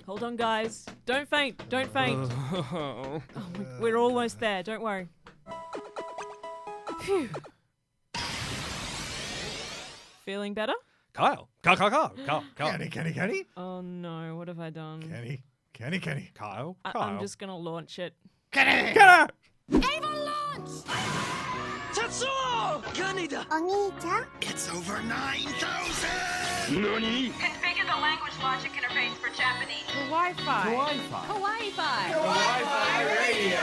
Hold on, guys. Don't faint. Don't faint. We're almost there. Don't worry. Phew. Feeling better? Kyle. Kenny. Oh no, what have I done? Kenny. Kyle. I'm just gonna launch it. Kenny! Ava launch! Tetsuo! Kanida! Oni-chan? It's over 9,000! Nani? Configure the language logic interface for Japanese. Kawaii-Fi. Kawaii-Fi! Kawaii-Fi Radio!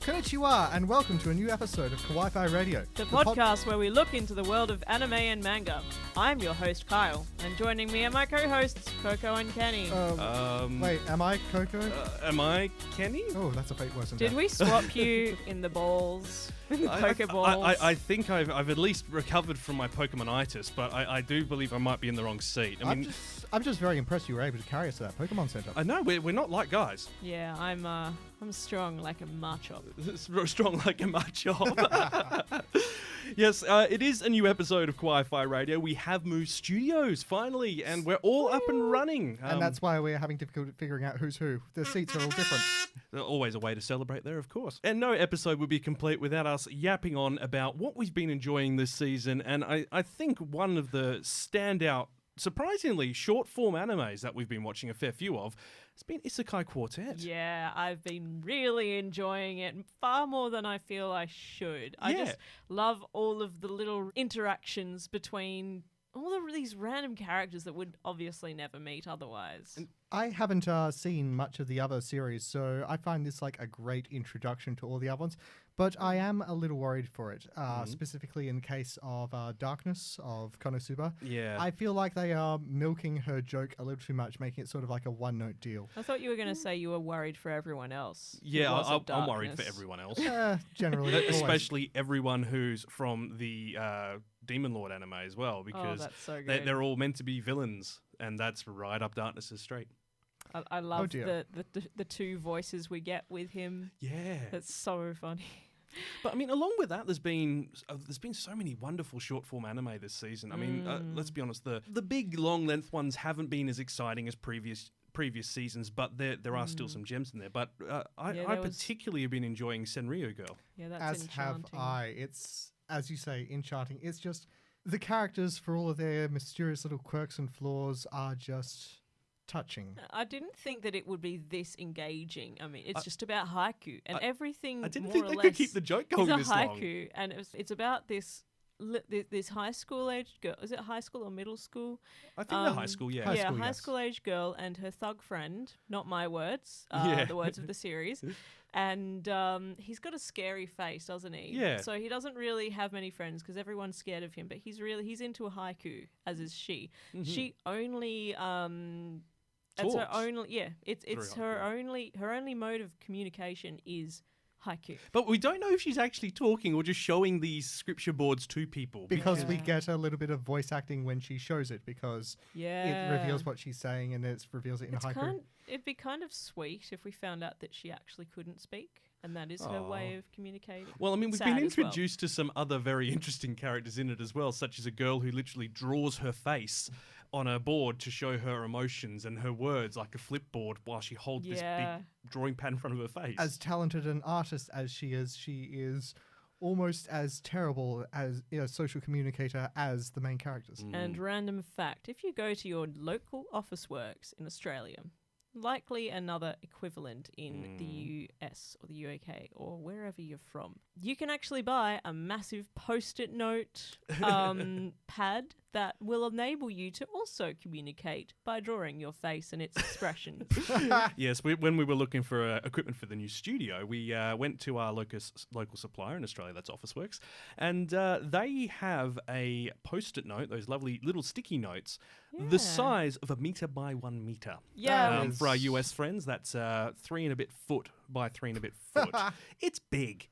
Konnichiwa, and welcome to a new episode of Kawaii-Fi Radio. The podcast where we look into the world of anime and manga. I'm your host, Kyle, and joining me are my co-hosts, Coco and Kenny. Wait, am I Coco? Am I Kenny? Oh, that's a fake worse than Did that. we swap you in the balls? In the Pokeballs? I think I've at least recovered from my Pokemonitis, but I do believe I might be in the wrong seat. I'm just very impressed you were able to carry us to that Pokemon Center. I know, we're not like guys. Yeah, I'm strong like a Machop. Strong like a Machop. Yes, it is a new episode of Kawaii-Fi Radio. We have moved studios, finally, and we're all up and running. And that's why we're having difficulty figuring out who's who. The seats are all different. There's always a way to celebrate there, of course. And no episode would be complete without us yapping on about what we've been enjoying this season. And I think one of the standout, surprisingly short-form animes that we've been watching a fair few of has been Isekai Quartet. Yeah, I've been really enjoying it far more than I feel I should. I just love all of the little interactions between all of these random characters that would obviously never meet otherwise. I haven't seen much of the other series, so I find this like a great introduction to all the other ones. But I am a little worried for it, specifically in the case of Darkness of Konosuba. Yeah. I feel like they are milking her joke a little too much, making it sort of like a one-note deal. I thought you were going to say you were worried for everyone else. Yeah, I'm worried for everyone else. Generally. Especially everyone who's from the Demon Lord anime as well, because that's so good. they're all meant to be villains, and that's right up Darkness's street. I love the two voices we get with him. Yeah. That's so funny. But I mean, along with that, there's been so many wonderful short form anime this season. I mean, let's be honest, the big long length ones haven't been as exciting as previous seasons, but there are still some gems in there. But I particularly have been enjoying Senryu Girl. Yeah, that's As enchanting. have I. It's, as you say, enchanting. It's just the characters, for all of their mysterious little quirks and flaws, are just touching. I didn't think that it would be this engaging. I mean, it's just about haiku and everything. I didn't more think or they less could keep the joke going is a this haiku, long. and it's about this high school age girl. Is it high school or middle school? I think they're high school, yeah. High school age girl and her thug friend. Not my words. The words of the series. And he's got a scary face, doesn't he? Yeah. So he doesn't really have many friends because everyone's scared of him. But he's into a haiku, as is she. Mm-hmm. She only Talks. It's her only mode of communication is haiku. But we don't know if she's actually talking or just showing these scripture boards to people. Because we get a little bit of voice acting when she shows it, because it reveals what she's saying and it reveals it in a haiku. It'd be kind of sweet if we found out that she actually couldn't speak, and that is her way of communicating. Well, I mean, we've been introduced to some other very interesting characters in it as well, such as a girl who literally draws her face on a board to show her emotions and her words like a flipboard while she holds this big drawing pad in front of her face. As talented an artist as she is almost as terrible as a social communicator as the main characters. And random fact, if you go to your local office works in Australia, likely another equivalent in the US or the UK or wherever you're from, you can actually buy a massive post-it note pad that will enable you to also communicate by drawing your face and its expressions. Yes, when we were looking for equipment for the new studio, we went to our local supplier in Australia, that's Officeworks, and they have a post-it note, those lovely little sticky notes, the size of 1 meter by 1 meter. Yeah. For our US friends, that's 3 and a bit foot by 3 and a bit foot. It's big.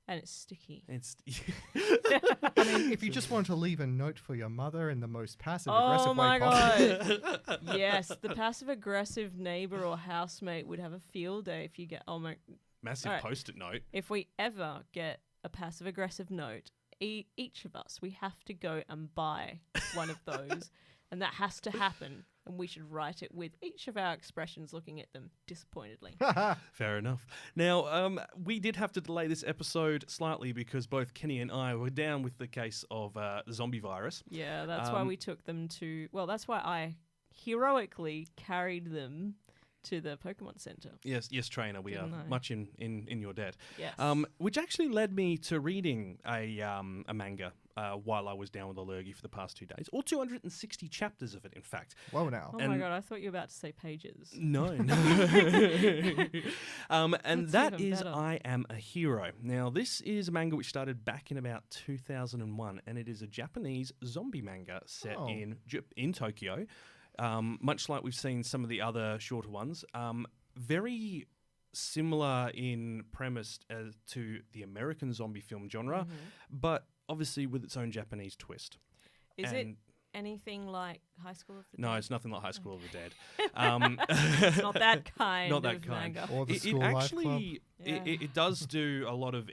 And it's sticky. I mean, if you just want to leave a note for your mother in the most passive-aggressive way possible. God. Yes, the passive-aggressive neighbor or housemate would have a field day if you get... Massive post-it note. If we ever get a passive-aggressive note, each of us, we have to go and buy one of those, and that has to happen. And we should write it with each of our expressions looking at them disappointedly. Fair enough. Now, we did have to delay this episode slightly because both Kenny and I were down with the case of the zombie virus. Yeah, that's why we took them to... Well, that's why I heroically carried them to the Pokemon Center. Yes, trainer. We Didn't are I? much in your debt. Yes. Which actually led me to reading a manga while I was down with allergy for the past 2 days. All 260 chapters of it, in fact. Whoa, now. Oh my god, I thought you were about to say pages. No. And That's that even is better. I Am a Hero. Now, this is a manga which started back in about 2001, and it is a Japanese zombie manga set in Tokyo. Much like we've seen some of the other shorter ones. Very similar in premise to the American zombie film genre, but obviously with its own Japanese twist. Is it anything like High School of the Dead? No, it's nothing like High School of the Dead. It's not that kind Not that of kind. manga. Or the It School Life Club. actually Yeah. it does do a lot of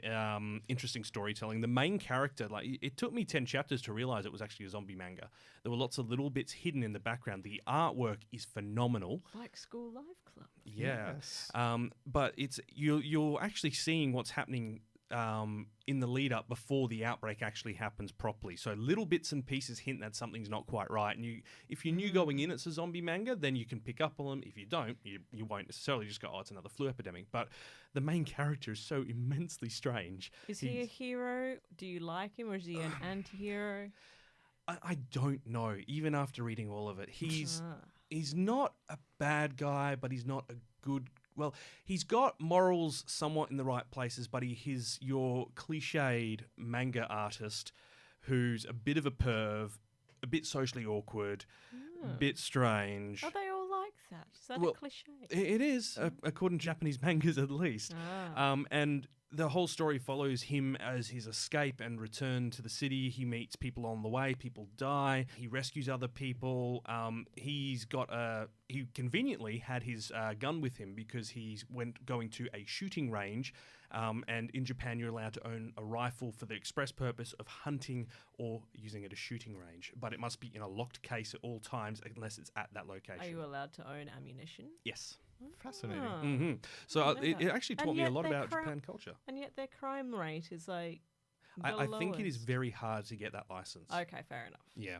interesting storytelling. The main character, like it took me 10 chapters to realize it was actually a zombie manga. There were lots of little bits hidden in the background. The artwork is phenomenal. Like School Life Club. Yeah. Yes. But it's you're actually seeing what's happening in the lead up before the outbreak actually happens properly. So little bits and pieces hint that something's not quite right. And if you knew going in it's a zombie manga, then you can pick up on them. If you don't, you won't necessarily just go, oh, it's another flu epidemic. But the main character is so immensely strange. Is he a hero? Do you like him, or is he an anti-hero? I don't know. Even after reading all of it, he's Ah. not a bad guy, but he's not a good. Well, he's got morals somewhat in the right places, but he's your cliched manga artist who's a bit of a perv, a bit socially awkward, a bit strange. Are they all like that? Is that Well, a cliche? It is, according to Japanese mangas at least. And the whole story follows him as his escape and return to the city. He meets people on the way. People die. He rescues other people. He conveniently had his gun with him because he's going to a shooting range. And in Japan, you're allowed to own a rifle for the express purpose of hunting or using it at a shooting range. But it must be in a locked case at all times unless it's at that location. Are you allowed to own ammunition? Yes. Fascinating. Mm-hmm. So I know it that. actually taught And me a yet lot they're about Japan culture. And yet their crime rate is like the I think it is lowest. very hard to get that license. Okay, fair enough. Yeah.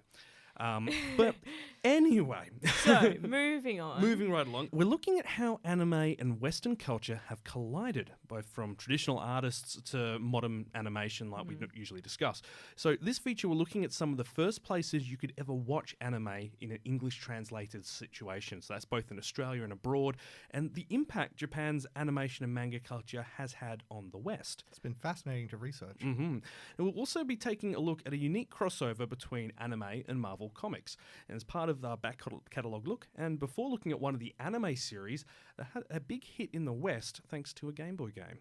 But anyway, So, moving on. moving right along, we're looking at how anime and Western culture have collided, both from traditional artists to modern animation like we usually discuss. So this feature, we're looking at some of the first places you could ever watch anime in an English translated situation. So that's both in Australia and abroad, and the impact Japan's animation and manga culture has had on the West. It's been fascinating to research. And we'll also be taking a look at a unique crossover between anime and Marvel Comics. And as part of our back catalogue look, and before looking at one of the anime series that had a big hit in the West thanks to a Game Boy game.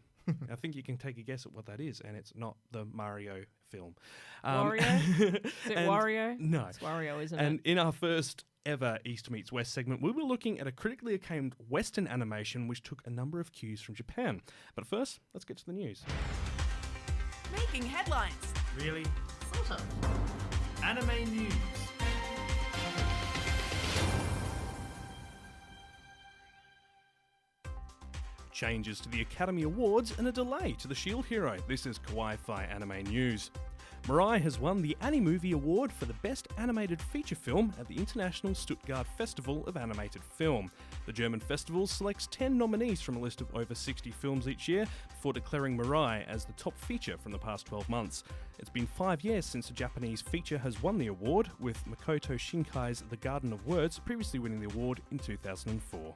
I think you can take a guess at what that is, and it's not the Mario film. Wario? Is it and- Wario? No. It's Wario, isn't And it? in our first ever East Meets West segment, we were looking at a critically acclaimed Western animation which took a number of cues from Japan. But first, let's get to the news. Making headlines. Really? Sort of. Anime news. Changes to the Academy Awards and a delay to the Shield Hero. This is Kawaii-Fi Anime News. Mirai has won the Movie Award for the Best Animated Feature Film at the International Stuttgart Festival of Animated Film. The German festival selects 10 nominees from a list of over 60 films each year before declaring Mirai as the top feature from the past 12 months. It's been 5 years since a Japanese feature has won the award, with Makoto Shinkai's The Garden of Words previously winning the award in 2004.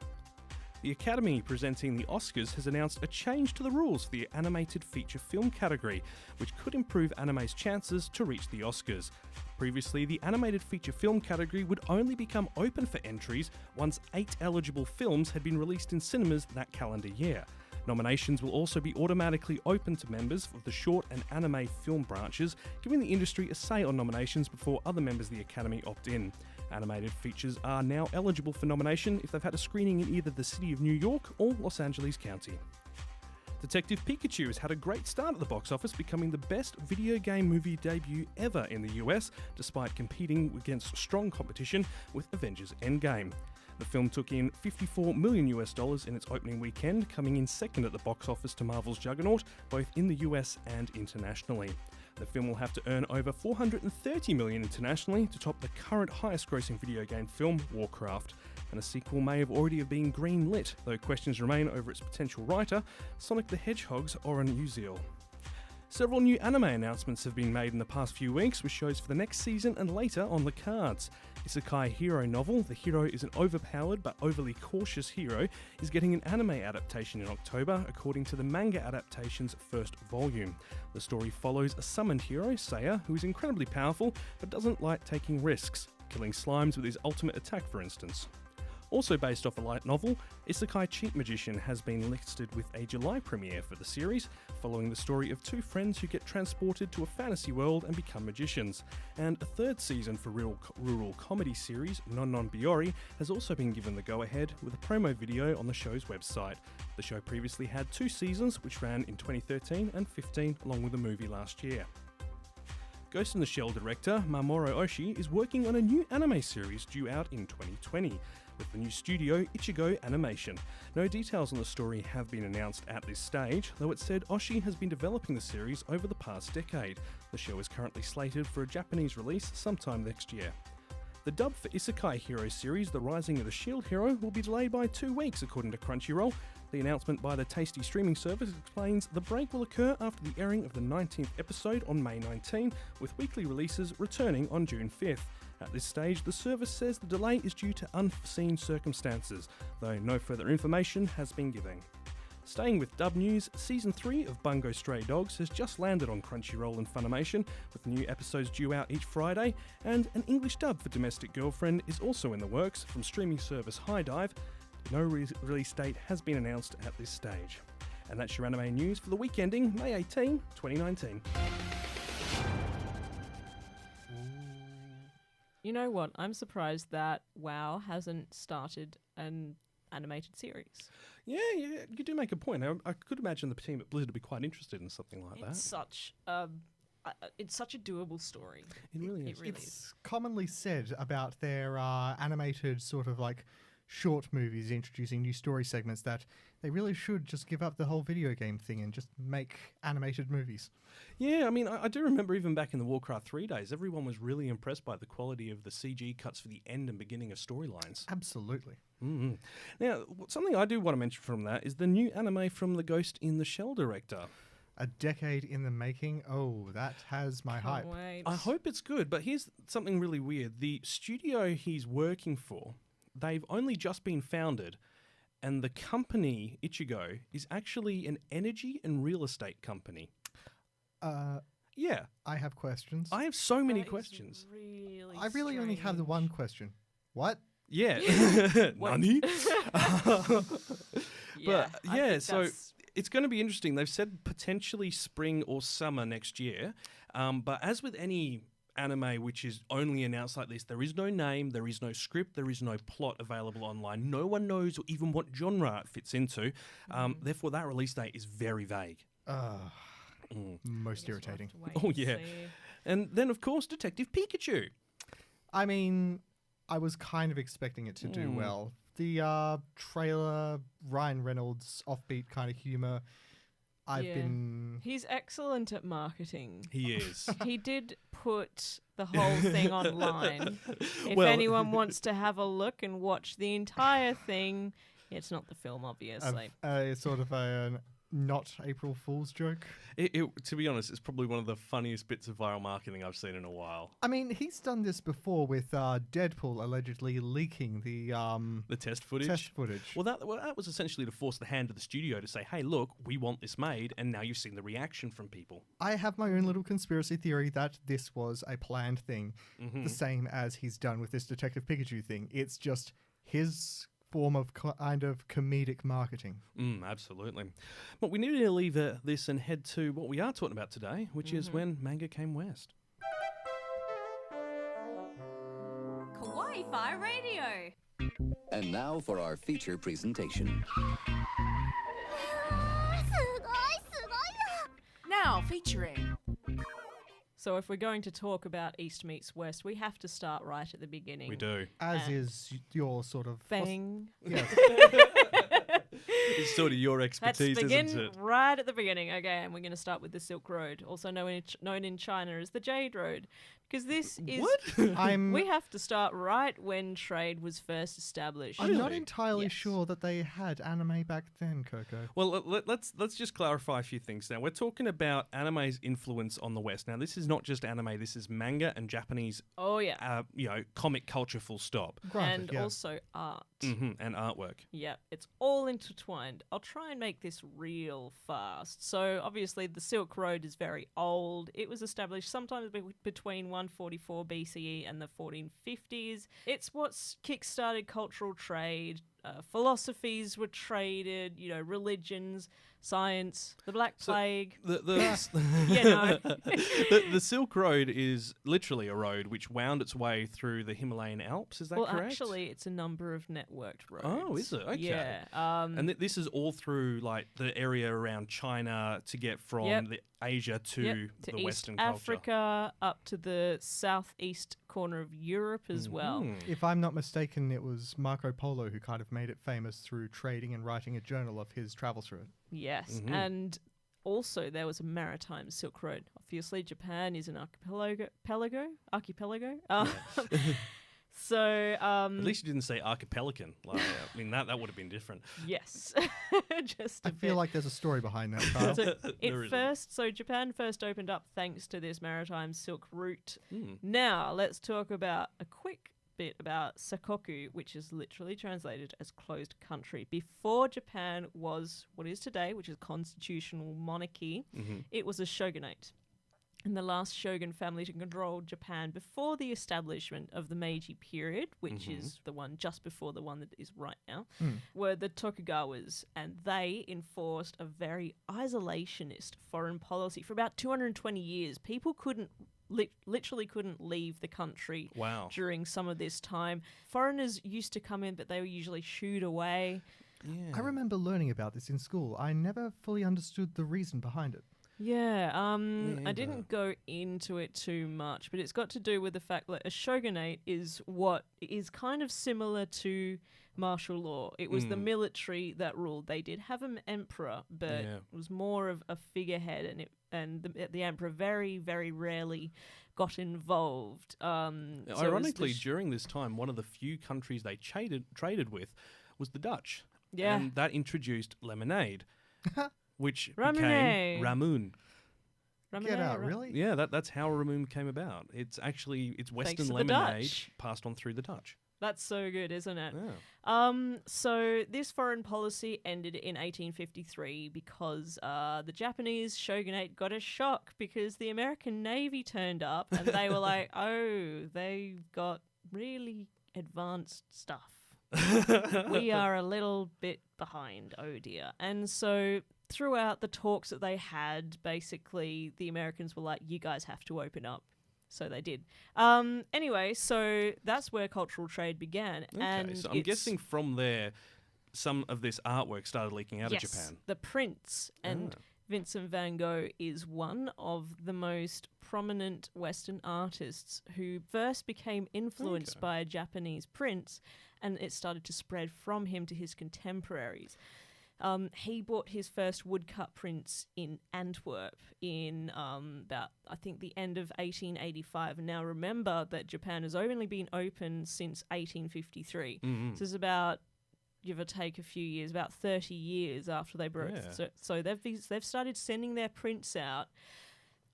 The Academy presenting the Oscars has announced a change to the rules for the animated feature film category, which could improve anime's chances to reach the Oscars. Previously, the animated feature film category would only become open for entries once 8 eligible films had been released in cinemas that calendar year. Nominations will also be automatically open to members of the short and anime film branches, giving the industry a say on nominations before other members of the Academy opt in. Animated features are now eligible for nomination if they've had a screening in either the city of New York or Los Angeles County. Detective Pikachu has had a great start at the box office, becoming the best video game movie debut ever in the US, despite competing against strong competition with Avengers Endgame. The film took in $54 million in its opening weekend, coming in second at the box office to Marvel's Juggernaut, both in the US and internationally. The film will have to earn over $430 million internationally to top the current highest-grossing video game film, Warcraft. And a sequel may have already been green-lit, though questions remain over its potential writer, Sonic the Hedgehog's Oren Uziel. Several new anime announcements have been made in the past few weeks, with shows for the next season and later on the cards. Isekai hero novel, the hero is an overpowered but overly cautious hero, is getting an anime adaptation in October, according to the manga adaptation's first volume. The story follows a summoned hero, Seiya, who is incredibly powerful but doesn't like taking risks, killing slimes with his ultimate attack for instance. Also based off a light novel, Isekai Cheat Magician has been listed with a July premiere for the series, following the story of two friends who get transported to a fantasy world and become magicians. And a third season for rural comedy series, Non Non Biori, has also been given the go-ahead with a promo video on the show's website. The show previously had 2 seasons, which ran in 2013 and 15, along with a movie last year. Ghost in the Shell director Mamoru Oshii is working on a new anime series due out in 2020, with the new studio Ichigo Animation. No details on the story have been announced at this stage, though it said Oshii has been developing the series over the past decade. The show is currently slated for a Japanese release sometime next year. The dub for Isekai Hero series The Rising of the Shield Hero will be delayed by 2 weeks, according to Crunchyroll. The announcement by the Tasty streaming service explains the break will occur after the airing of the 19th episode on May 19, with weekly releases returning on June 5th. At this stage, the service says the delay is due to unforeseen circumstances, though no further information has been given. Staying with dub news, Season 3 of Bungo Stray Dogs has just landed on Crunchyroll and Funimation, with new episodes due out each Friday, and an English dub for Domestic Girlfriend is also in the works from streaming service High Dive. No release date has been announced at this stage. And that's your anime news for the week ending May 18, 2019. You know what? I'm surprised that WoW hasn't started an animated series. Yeah, you do make a point. I could imagine the team at Blizzard would be quite interested in something like that. It's such a doable story. It really is. It's commonly said about their animated sort of like short movies introducing new story segments that they really should just give up the whole video game thing and just make animated movies. Yeah, I mean, I do remember even back in the Warcraft 3 days, everyone was really impressed by the quality of the CG cuts for the end and beginning of storylines. Absolutely. Mm-hmm. Now, something I do want to mention from that is the new anime from the Ghost in the Shell director. A decade in the making. Oh, that has my hype. Wait. I hope it's good, but here's something really weird. The studio he's working for, they've only just been founded, and the company, Ichigo, is actually an energy and real estate company. Yeah. I have questions. I have so many questions. I really only have the one question. What? Yeah. Nani? So it's going to be interesting. They've said potentially spring or summer next year. But as with any anime which is only announced like this, there is no name, there is no script, there is no plot available online. No one knows even what genre it fits into. Therefore, that release date is very vague. Most irritating. Oh, yeah. And then, of course, Detective Pikachu. I mean, I was kind of expecting it to do well. The trailer, Ryan Reynolds' offbeat kind of humor. He's excellent at marketing. He is. He did put the whole thing online. If anyone wants to have a look and watch the entire thing, it's not the film, obviously. Sort of a not April Fool's joke. To be honest, it's probably one of the funniest bits of viral marketing I've seen in a while. I mean, he's done this before with Deadpool allegedly leaking the test footage. Well, that was essentially to force the hand of the studio to say, hey, look, we want this made, and now you've seen the reaction from people. I have my own little conspiracy theory that this was a planned thing, the same as he's done with this Detective Pikachu thing. It's just his form of kind of comedic marketing. Absolutely. But we need to leave this and head to what we are talking about today, which is when manga came west. Kawaii-Fi Radio. And now for our feature presentation. Now featuring So if we're going to talk about East meets West, we have to start right at the beginning. We do. As is your sort of... Bang. Yes. It's sort of your Let's expertise, begin isn't it? right at the beginning. Okay, and we're going to start with the Silk Road, also known in China as the Jade Road. Because this is... What? We have to start right when trade was first established. I'm not Really? entirely Yes. sure that they had anime back then, Coco. Well, let's just clarify a few things now. We're talking about anime's influence on the West. Now, this is not just anime. This is manga and Japanese, Oh, yeah. comic culture. Full stop. Granted, And yeah. also art. And artwork. Yeah, it's all intertwined. I'll try and make this real fast. So, obviously, the Silk Road is very old. It was established sometime between 144 BCE and the 1450s. It's what's kick-started cultural trade. Philosophies were traded, religions, science, the Black Plague. The Silk Road is literally a road which wound its way through the Himalayan Alps. Is that correct? Well, actually, it's a number of networked roads. Oh, is it? Okay. Yeah. And this is all through like the area around China to get from the Asia to the East Western culture. Africa, up to the southeast corner of Europe as well. If I'm not mistaken, it was Marco Polo who kind of made it famous through trading and writing a journal of his travels through it. Yes, and also there was a maritime Silk Road. Obviously, Japan is an archipelago. So, At least you didn't say archipelagan. Like, I mean, that would have been different. yes, just I a feel bit. like there's a story behind that, Kyle. There Japan first opened up thanks to this maritime silk route. Now, let's talk about a quick bit about Sakoku, which is literally translated as closed country. Before Japan was what is today, which is constitutional monarchy, it was a shogunate. And the last shogun family to control Japan before the establishment of the Meiji period, which is the one just before the one that is right now, were the Tokugawas, and they enforced a very isolationist foreign policy. For about 220 years, people literally couldn't leave the country during some of this time. Foreigners used to come in, but they were usually shooed away. I remember learning about this in school. I never fully understood the reason behind it. Yeah, I didn't go into it too much, but it's got to do with the fact that a shogunate is what is kind of similar to martial law. It was the military that ruled. They did have an emperor, but it was more of a figurehead, and the emperor very, very rarely got involved. Ironically, during this time, one of the few countries they traded with was the Dutch. Yeah. And that introduced lemonade. Which became Ramoon. Ramoon. Get out, really? Yeah, that's how Ramoon came about. It's Western to the lemonade Dutch. passed on through the Dutch. That's so good, isn't it? Yeah. So this foreign policy ended in 1853 because the Japanese shogunate got a shock because the American Navy turned up and they were like, oh, they've got really advanced stuff. We are a little bit behind, oh dear. And so throughout the talks that they had, basically the Americans were like, you guys have to open up. So they did. Anyway, so that's where cultural trade began. Okay, And so I'm guessing from there, some of this artwork started leaking out of yes, Japan. the prints. And Vincent van Gogh is one of the most prominent Western artists who first became influenced by Japanese prints, and it started to spread from him to his contemporaries. He bought his first woodcut prints in Antwerp in about, I think, the end of 1885. And now remember that Japan has only been open since 1853. So it's about, give or take a few years, about 30 years after they broke. Yeah. So they've started sending their prints out,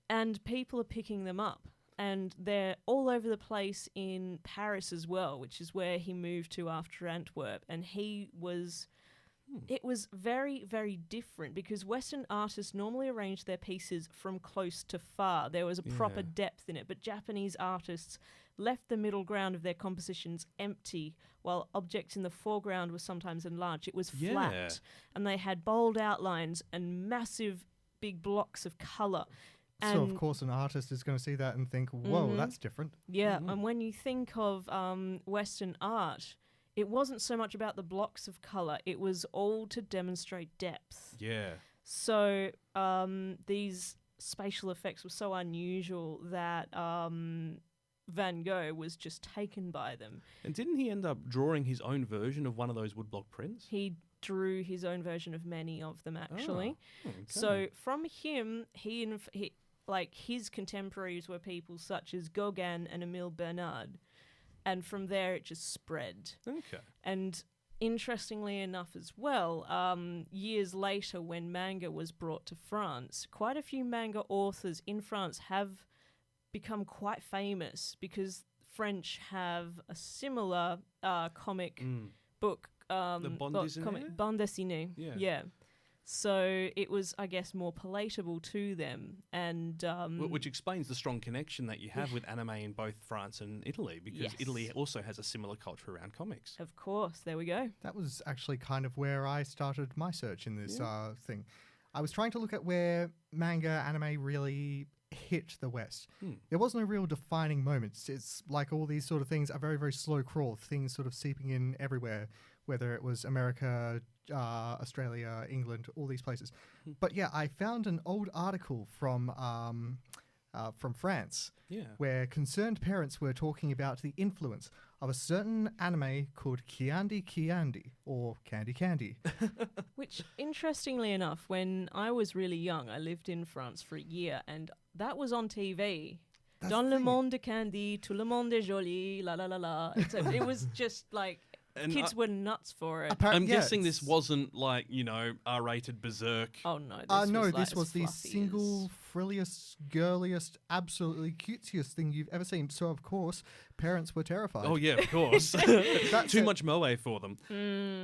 and people are picking them up. And they're all over the place in Paris as well, which is where he moved to after Antwerp. And he was... It was very, very different because Western artists normally arranged their pieces from close to far. There was a proper depth in it, but Japanese artists left the middle ground of their compositions empty, while objects in the foreground were sometimes enlarged. It was flat, and they had bold outlines and massive big blocks of colour. So, of course, an artist is going to see that and think, whoa, that's different. Yeah, and when you think of Western art, it wasn't so much about the blocks of colour. It was all to demonstrate depth. Yeah. So these spatial effects were so unusual that Van Gogh was just taken by them. And didn't he end up drawing his own version of one of those woodblock prints? He drew his own version of many of them, actually. Oh, okay. So from him, he like his contemporaries were people such as Gauguin and Emile Bernard, and from there it just spread. Okay. And interestingly enough as well, years later when manga was brought to France, quite a few manga authors in France have become quite famous because French have a similar comic book. The bande dessinée? Bande dessinée. Yeah. So it was, I guess, more palatable to them, and which explains the strong connection that you have with anime in both France and Italy, because Italy also has a similar culture around comics. Of course, there we go. That was actually kind of where I started my search in this thing. I was trying to look at where manga anime really hit the West. There wasn't a real defining moment. It's like all these sort of things are very, very slow crawl, things sort of seeping in everywhere, whether it was America, Australia, England, all these places. But yeah, I found an old article from France where concerned parents were talking about the influence of a certain anime called Kiandi Kiandi, or Candy Candy. Which, interestingly enough, when I was really young, I lived in France for a year, and that was on TV. That's Dans the le thing. monde de Candy, tout le monde est joli, la la la la. It was just like, And kids were nuts for it. I'm guessing this wasn't like, R-rated Berserk. Oh no, this was the as single frilliest, girliest, absolutely cutesiest thing you've ever seen. So of course, parents were terrified. Oh yeah, of course. Too much moe for them.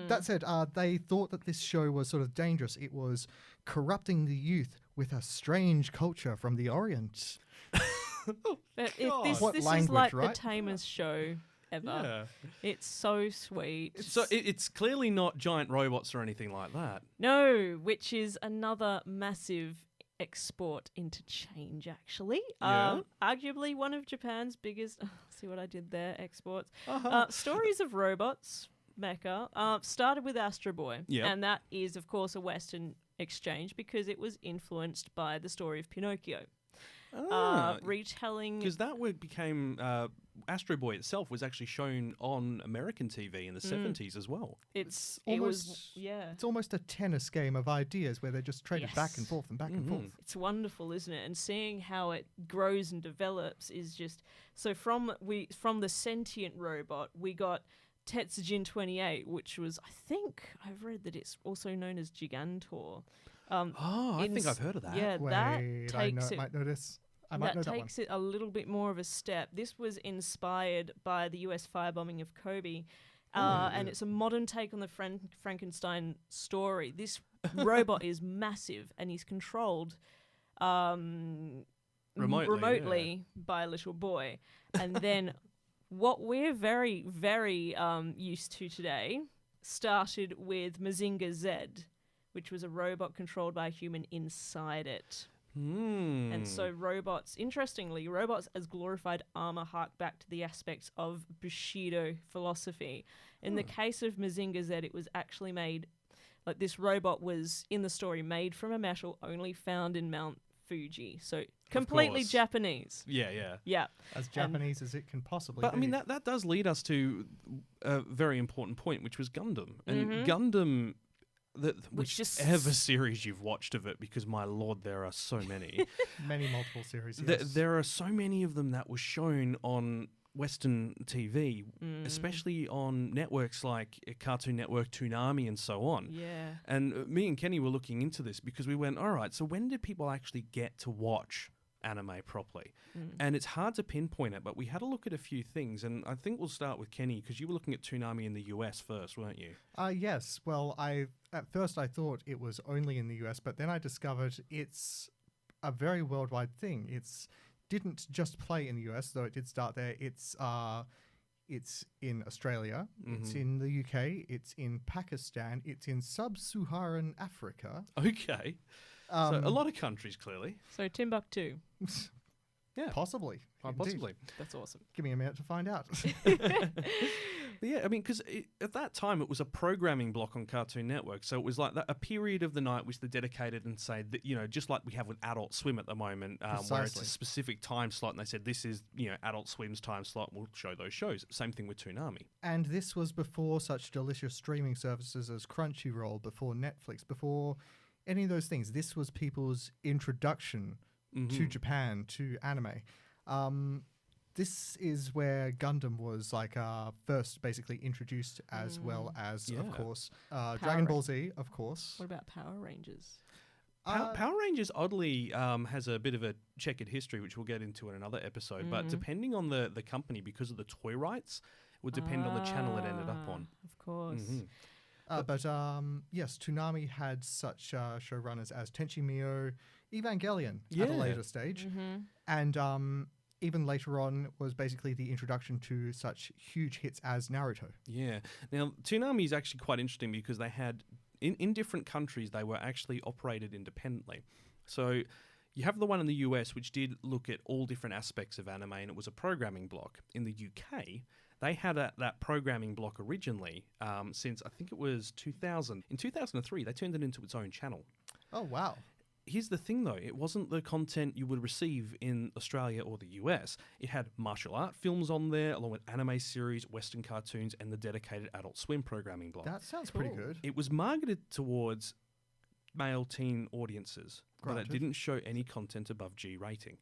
That said, they thought that this show was sort of dangerous. It was corrupting the youth with a strange culture from the Orient. But God. What this is language, like right? the tamest show ever. Yeah. It's so sweet. So it's clearly not giant robots or anything like that. No, which is another massive export into change, actually. Yeah. Arguably one of Japan's biggest, see what I did there, exports. Stories of robots, mecha, started with Astro Boy. Yep. And that is, of course, a Western exchange because it was influenced by the story of Pinocchio. Retelling... Mm. Because that work became... Astro Boy itself was actually shown on American TV in the 70s as well. It's almost a tennis game of ideas where they're just traded back and forth and back and forth. It's wonderful, isn't it? And seeing how it grows and develops is just... So from the sentient robot, we got Tetsujin 28, which was, I think, I've read that it's also known as Gigantor. I think I've heard of that. Yeah, that takes it... might know this. I might know that one. takes it a little bit more of a step. This was inspired by the US firebombing of Kobe, and it's a modern take on the Frankenstein story. This robot is massive, and he's controlled remotely by a little boy. And then what we're very, very used to today started with Mazinger Z, which was a robot controlled by a human inside it. And so robots as glorified armor hark back to the aspects of Bushido philosophy. In the case of Mazinger Z, it was actually made, like this robot was, in the story, made from a metal only found in Mount Fuji. So completely Japanese. Yeah. As Japanese as it can possibly But be. I mean, that does lead us to a very important point, which was Gundam. And Gundam... Whichever series you've watched of it, because my lord, there are so many. Many multiple series, yes. There are so many of them that were shown on Western TV, especially on networks like Cartoon Network, Toonami, and so on. Yeah. And me and Kenny were looking into this because we went, all right, so when did people actually get to watch anime properly? And it's hard to pinpoint it, but we had a look at a few things, and I think we'll start with Kenny because you were looking at Toonami in the US first, weren't you? Yes. Well, at first I thought it was only in the US, but then I discovered it's a very worldwide thing. It's didn't just play in the US, though it did start there. It's in Australia, it's in the UK, it's in Pakistan, it's in sub-Saharan Africa. Okay. So a lot of countries, clearly. So Timbuktu. Yeah. Possibly. Indeed. Possibly. That's awesome. Give me a minute to find out. But yeah, I mean, because at that time it was a programming block on Cartoon Network, so it was like a period of the night which they dedicated and say that, you know, just like we have with Adult Swim at the moment, where it's a Precisely. specific time slot, and they said this is, you know, Adult Swim's time slot. We'll show those shows. Same thing with Toonami. And this was before such delicious streaming services as Crunchyroll, before Netflix, before any of those things. This was people's introduction to Japan, to anime. This is where Gundam was like first basically introduced, as well as, of course, Dragon Ball Z, of course. What about Power Rangers? Power Rangers oddly has a bit of a checkered history, which we'll get into in another episode. But depending on the company, because of the toy rights, it would depend on the channel it ended up on. Of course. But yes, Toonami had such showrunners as Tenchi Mio, Evangelion at a later stage, and even later on was basically the introduction to such huge hits as Naruto. Yeah. Now, Toonami is actually quite interesting because they had, in different countries, they were actually operated independently. So you have the one in the US, which did look at all different aspects of anime, and it was a programming block. In the UK, they had that programming block originally since, I think it was 2000. In 2003, they turned it into its own channel. Oh, wow. Here's the thing, though. It wasn't the content you would receive in Australia or the US. It had martial art films on there, along with anime series, Western cartoons, and the dedicated Adult Swim programming block. That sounds pretty good. It was marketed towards male teen audiences, but it didn't show any content above G rating.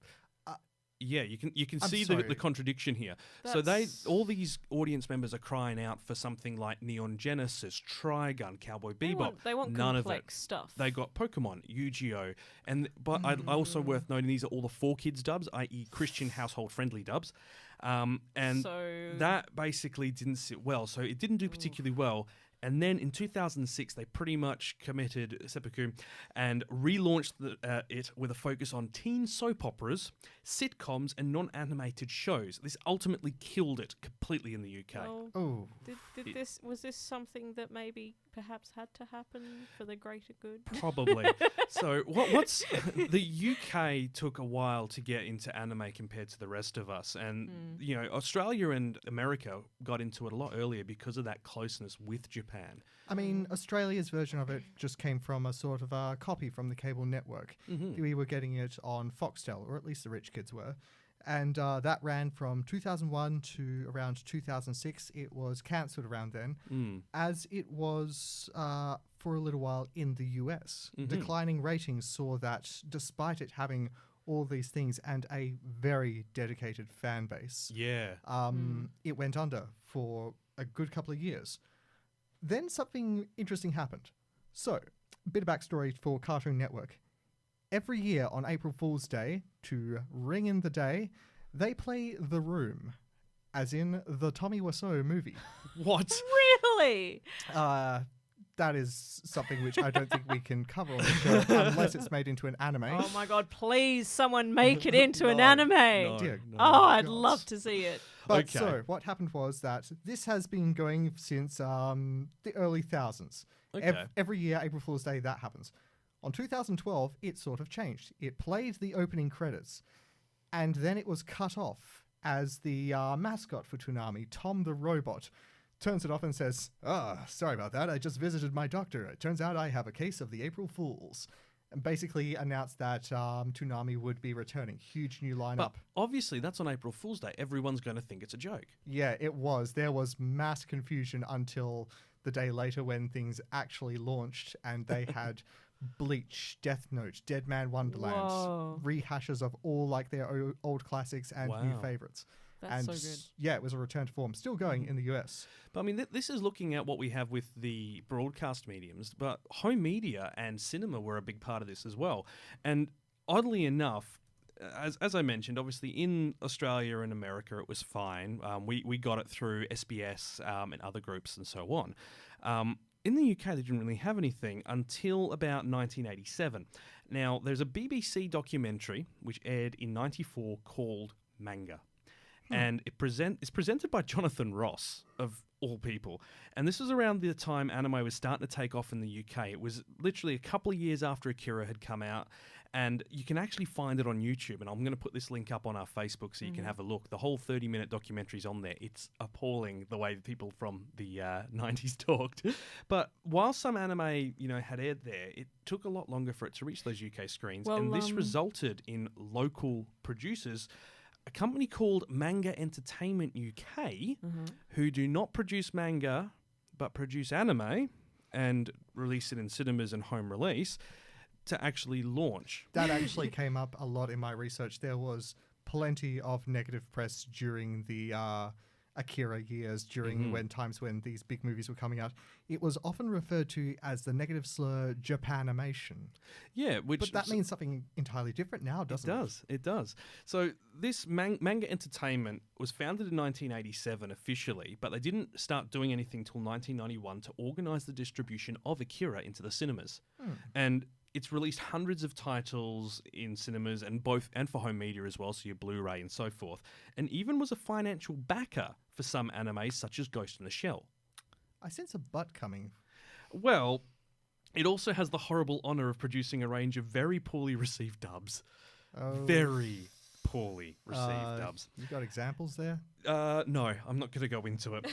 Yeah, you can see the contradiction here. So all these audience members are crying out for something like Neon Genesis, Trigun, Cowboy Bebop. They want none complex of it. stuff. They got Pokemon, Yu-Gi-Oh, but I also worth noting these are all the 4Kids dubs, i.e. Christian household friendly dubs, and So- that basically didn't sit well. So it didn't do particularly well. And then in 2006, they pretty much committed seppuku and relaunched it with a focus on teen soap operas, sitcoms, and non-animated shows. This ultimately killed it completely in the UK. Well, Oh. was this something that maybe perhaps had to happen for the greater good? Probably. So what's the UK took a while to get into anime compared to the rest of us, and you know, Australia and America got into it a lot earlier because of that closeness with Japan. I mean, Australia's version of it just came from a sort of a copy from the cable network. We were getting it on Foxtel, or at least the rich kids were. And that ran from 2001 to around 2006. It was cancelled around then, as it was for a little while in the US. Declining ratings saw that despite it having all these things and a very dedicated fan base, it went under for a good couple of years. Then something interesting happened. So, a bit of backstory for Cartoon Network. Every year on April Fool's Day, to ring in the day, they play The Room, as in the Tommy Wiseau movie. What? Really? That is something which I don't think we can cover on the show unless it's made into an anime. Oh my god, please someone make it into an anime. Dear Oh, I'd God. love to see it. But Okay. so, what happened was that this has been going since the early thousands. Okay. Every year, April Fool's Day, that happens. On 2012, it sort of changed. It played the opening credits, and then it was cut off as the mascot for Toonami, Tom the Robot, turns it off and says, sorry about that, I just visited my doctor. It turns out I have a case of the April Fools. And basically announced that Toonami would be returning. Huge new lineup. But obviously, that's on April Fool's Day. Everyone's going to think it's a joke. Yeah, it was. There was mass confusion until the day later when things actually launched and they had Bleach, Death Note, Dead Man Wonderland, Whoa. rehashes of all like their old classics and new Wow. favorites. That's and so good. yeah, it was a return to form. Still going in the US. But I mean, this is looking at what we have with the broadcast mediums, but home media and cinema were a big part of this as well. And oddly enough, as I mentioned, obviously in Australia and America it was fine. We got it through SBS and other groups and so on. In the UK, they didn't really have anything until about 1987. Now, there's a BBC documentary which aired in '94 called Manga. And it's presented by Jonathan Ross, of all people. And this was around the time anime was starting to take off in the UK. It was literally a couple of years after Akira had come out. And you can actually find it on YouTube, and I'm going to put this link up on our Facebook so you can have a look. The whole 30-minute documentary's on there. It's appalling the way people from the 90s talked. But while some anime, had aired there, it took a lot longer for it to reach those UK screens, and this resulted in local producers, a company called Manga Entertainment UK, who do not produce manga but produce anime and release it in cinemas and home release, to actually launch. That actually came up a lot in my research. There was plenty of negative press during the Akira years, during times when these big movies were coming out. It was often referred to as the negative slur Japanimation. Yeah, but that means something entirely different now, doesn't it? It does. So this Manga Entertainment was founded in 1987 officially, but they didn't start doing anything till 1991 to organise the distribution of Akira into the cinemas. And it's released hundreds of titles in cinemas and for home media as well, so your Blu-ray and so forth, and even was a financial backer for some animes such as Ghost in the Shell. I sense a butt coming. Well, it also has the horrible honour of producing a range of very poorly received dubs. Very poorly received dubs. You got examples there? No, I'm not going to go into it.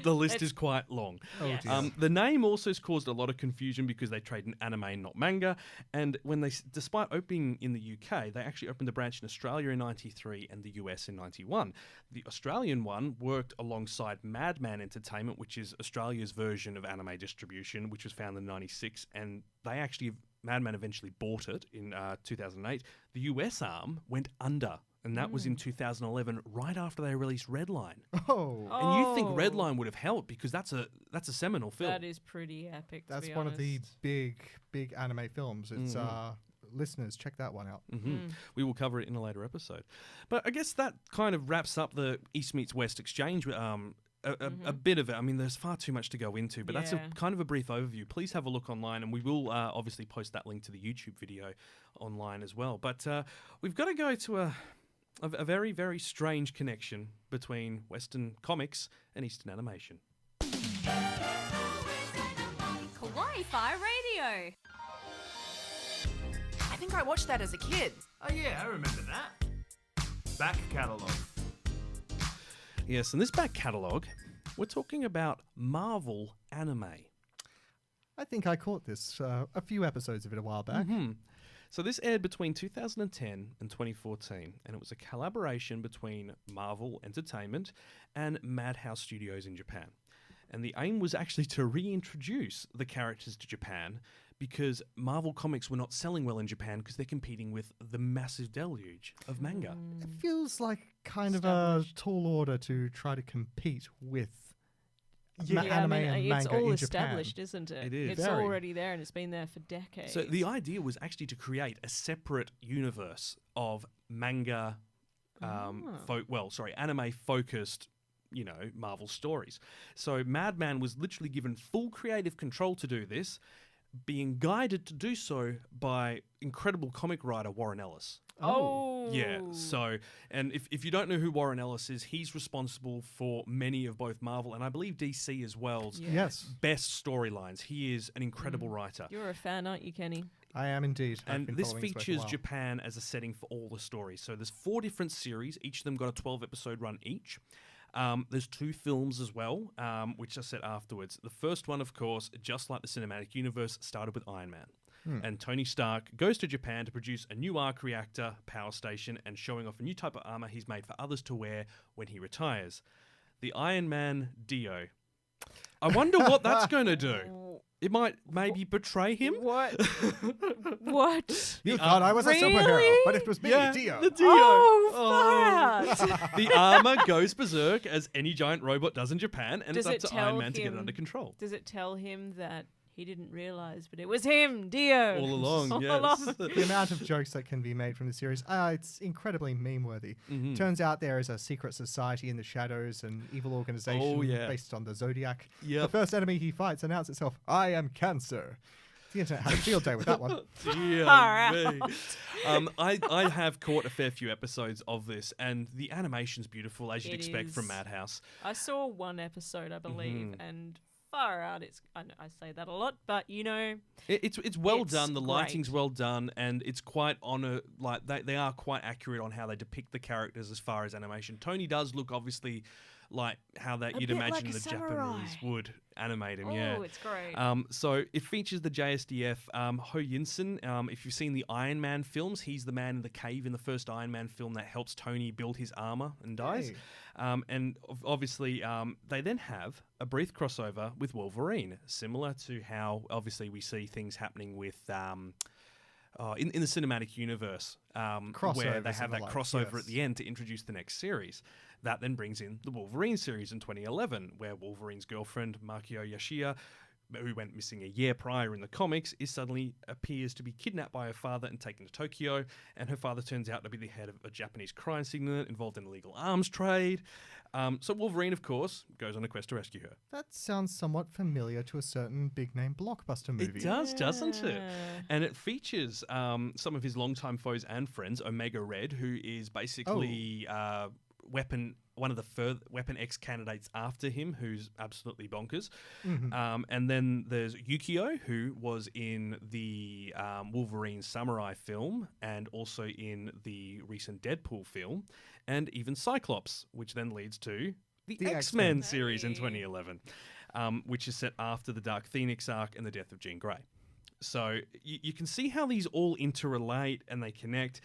the list is quite long. Oh, dear. The name also has caused a lot of confusion because they trade in anime and not manga. And despite opening in the UK, they actually opened a branch in Australia in 93 and the US in 91. The Australian one worked alongside Madman Entertainment, which is Australia's version of anime distribution, which was founded in 96. And Madman eventually bought it in 2008. The US arm went under, and that was in 2011, right after they released Redline. Oh. And you think Redline would have helped because that's a seminal film. That is pretty epic. That's to be one honest. of the big anime films. It's listeners, check that one out. We will cover it in a later episode. But I guess that kind of wraps up the East meets West exchange. A bit of it. I mean, there's far too much to go into, but that's a kind of a brief overview. Please have a look online, and we will obviously post that link to the YouTube video online as well. But we've got to go to a very, very strange connection between Western comics and Eastern animation. Kawaii-Fi Radio. I think I watched that as a kid. Oh yeah, I remember that. Back Catalogue. Yes, in this back catalogue, we're talking about Marvel anime. I think I caught this, a few episodes of it a while back. So this aired between 2010 and 2014, and it was a collaboration between Marvel Entertainment and Madhouse Studios in Japan. And the aim was actually to reintroduce the characters to Japan because Marvel comics were not selling well in Japan because they're competing with the massive deluge of manga. It feels like kind of a tall order to try to compete with anime and manga it's all in established, Japan. isn't it? It is. It's Very. already there and it's been there for decades. So the idea was actually to create a separate universe of manga, anime-focused, Marvel stories. So Madman was literally given full creative control to do this, being guided to do so by incredible comic writer Warren Ellis. Oh. Yeah, so, and if you don't know who Warren Ellis is, he's responsible for many of both Marvel and I believe DC as well's Yes. best storylines. He is an incredible writer. You're a fan, aren't you, Kenny? I am indeed. I've And been this following work a features while. Japan as a setting for all the stories. So there's 4 different series. Each of them got a 12-episode run each. There's 2 films as well, which are set afterwards. The first one, of course, just like the cinematic universe, started with Iron Man. And Tony Stark goes to Japan to produce a new arc reactor power station and showing off a new type of armor he's made for others to wear when he retires. The Iron Man Dio. I wonder what that's going to do. It might maybe betray him. What? What? You thought I was a Really? superhero, but it was me, Dio. The Dio. Oh, far out. The armor goes berserk as any giant robot does in Japan, and Does it's it up to tell Iron Man to get it him- under control. Does it tell him that he didn't realize, but it was him, Dio? All along, All yes. along. The amount of jokes that can be made from the series, it's incredibly meme-worthy. Turns out there is a secret society in the shadows, an evil organization based on the Zodiac. Yep. The first enemy he fights announced itself, I am Cancer. The internet had a field day with that one. Dear Far me. I have caught a fair few episodes of this, and the animation's beautiful, as you'd It expect from is. Madhouse. I saw one episode, I believe, and far out. I know I say that a lot, but It's well It's done. The lighting's great. well done, and it's quite they are quite accurate on how they depict the characters as far as animation. Tony does look obviously like how that A you'd bit imagine like a the samurai. Japanese would animate him. Oh, Yeah. it's great. So it features the JSDF Ho Yinsen. If you've seen the Iron Man films, he's the man in the cave in the first Iron Man film that helps Tony build his armor and dies. Hey. And obviously, they then have a brief crossover with Wolverine, similar to how obviously we see things happening with in the cinematic universe, where they Crossovers have and the that like, crossover yes. at the end to introduce the next series. That then brings in the Wolverine series in 2011, where Wolverine's girlfriend, Makio Yashiya, who went missing a year prior in the comics, suddenly appears to be kidnapped by her father and taken to Tokyo, and her father turns out to be the head of a Japanese crime syndicate involved in illegal arms trade. So Wolverine, of course, goes on a quest to rescue her. That sounds somewhat familiar to a certain big-name blockbuster movie. It does, doesn't it? Yeah. And it features some of his longtime foes and friends, Omega Red, who is basically one of the Weapon X candidates after him, who's absolutely bonkers. And then there's Yukio, who was in the Wolverine Samurai film and also in the recent Deadpool film, and even Cyclops, which then leads to the The X-Men X-Men. series in Hey. 2011, which is set after the Dark Phoenix arc and the death of Jean Grey. So you can see how these all interrelate and they connect.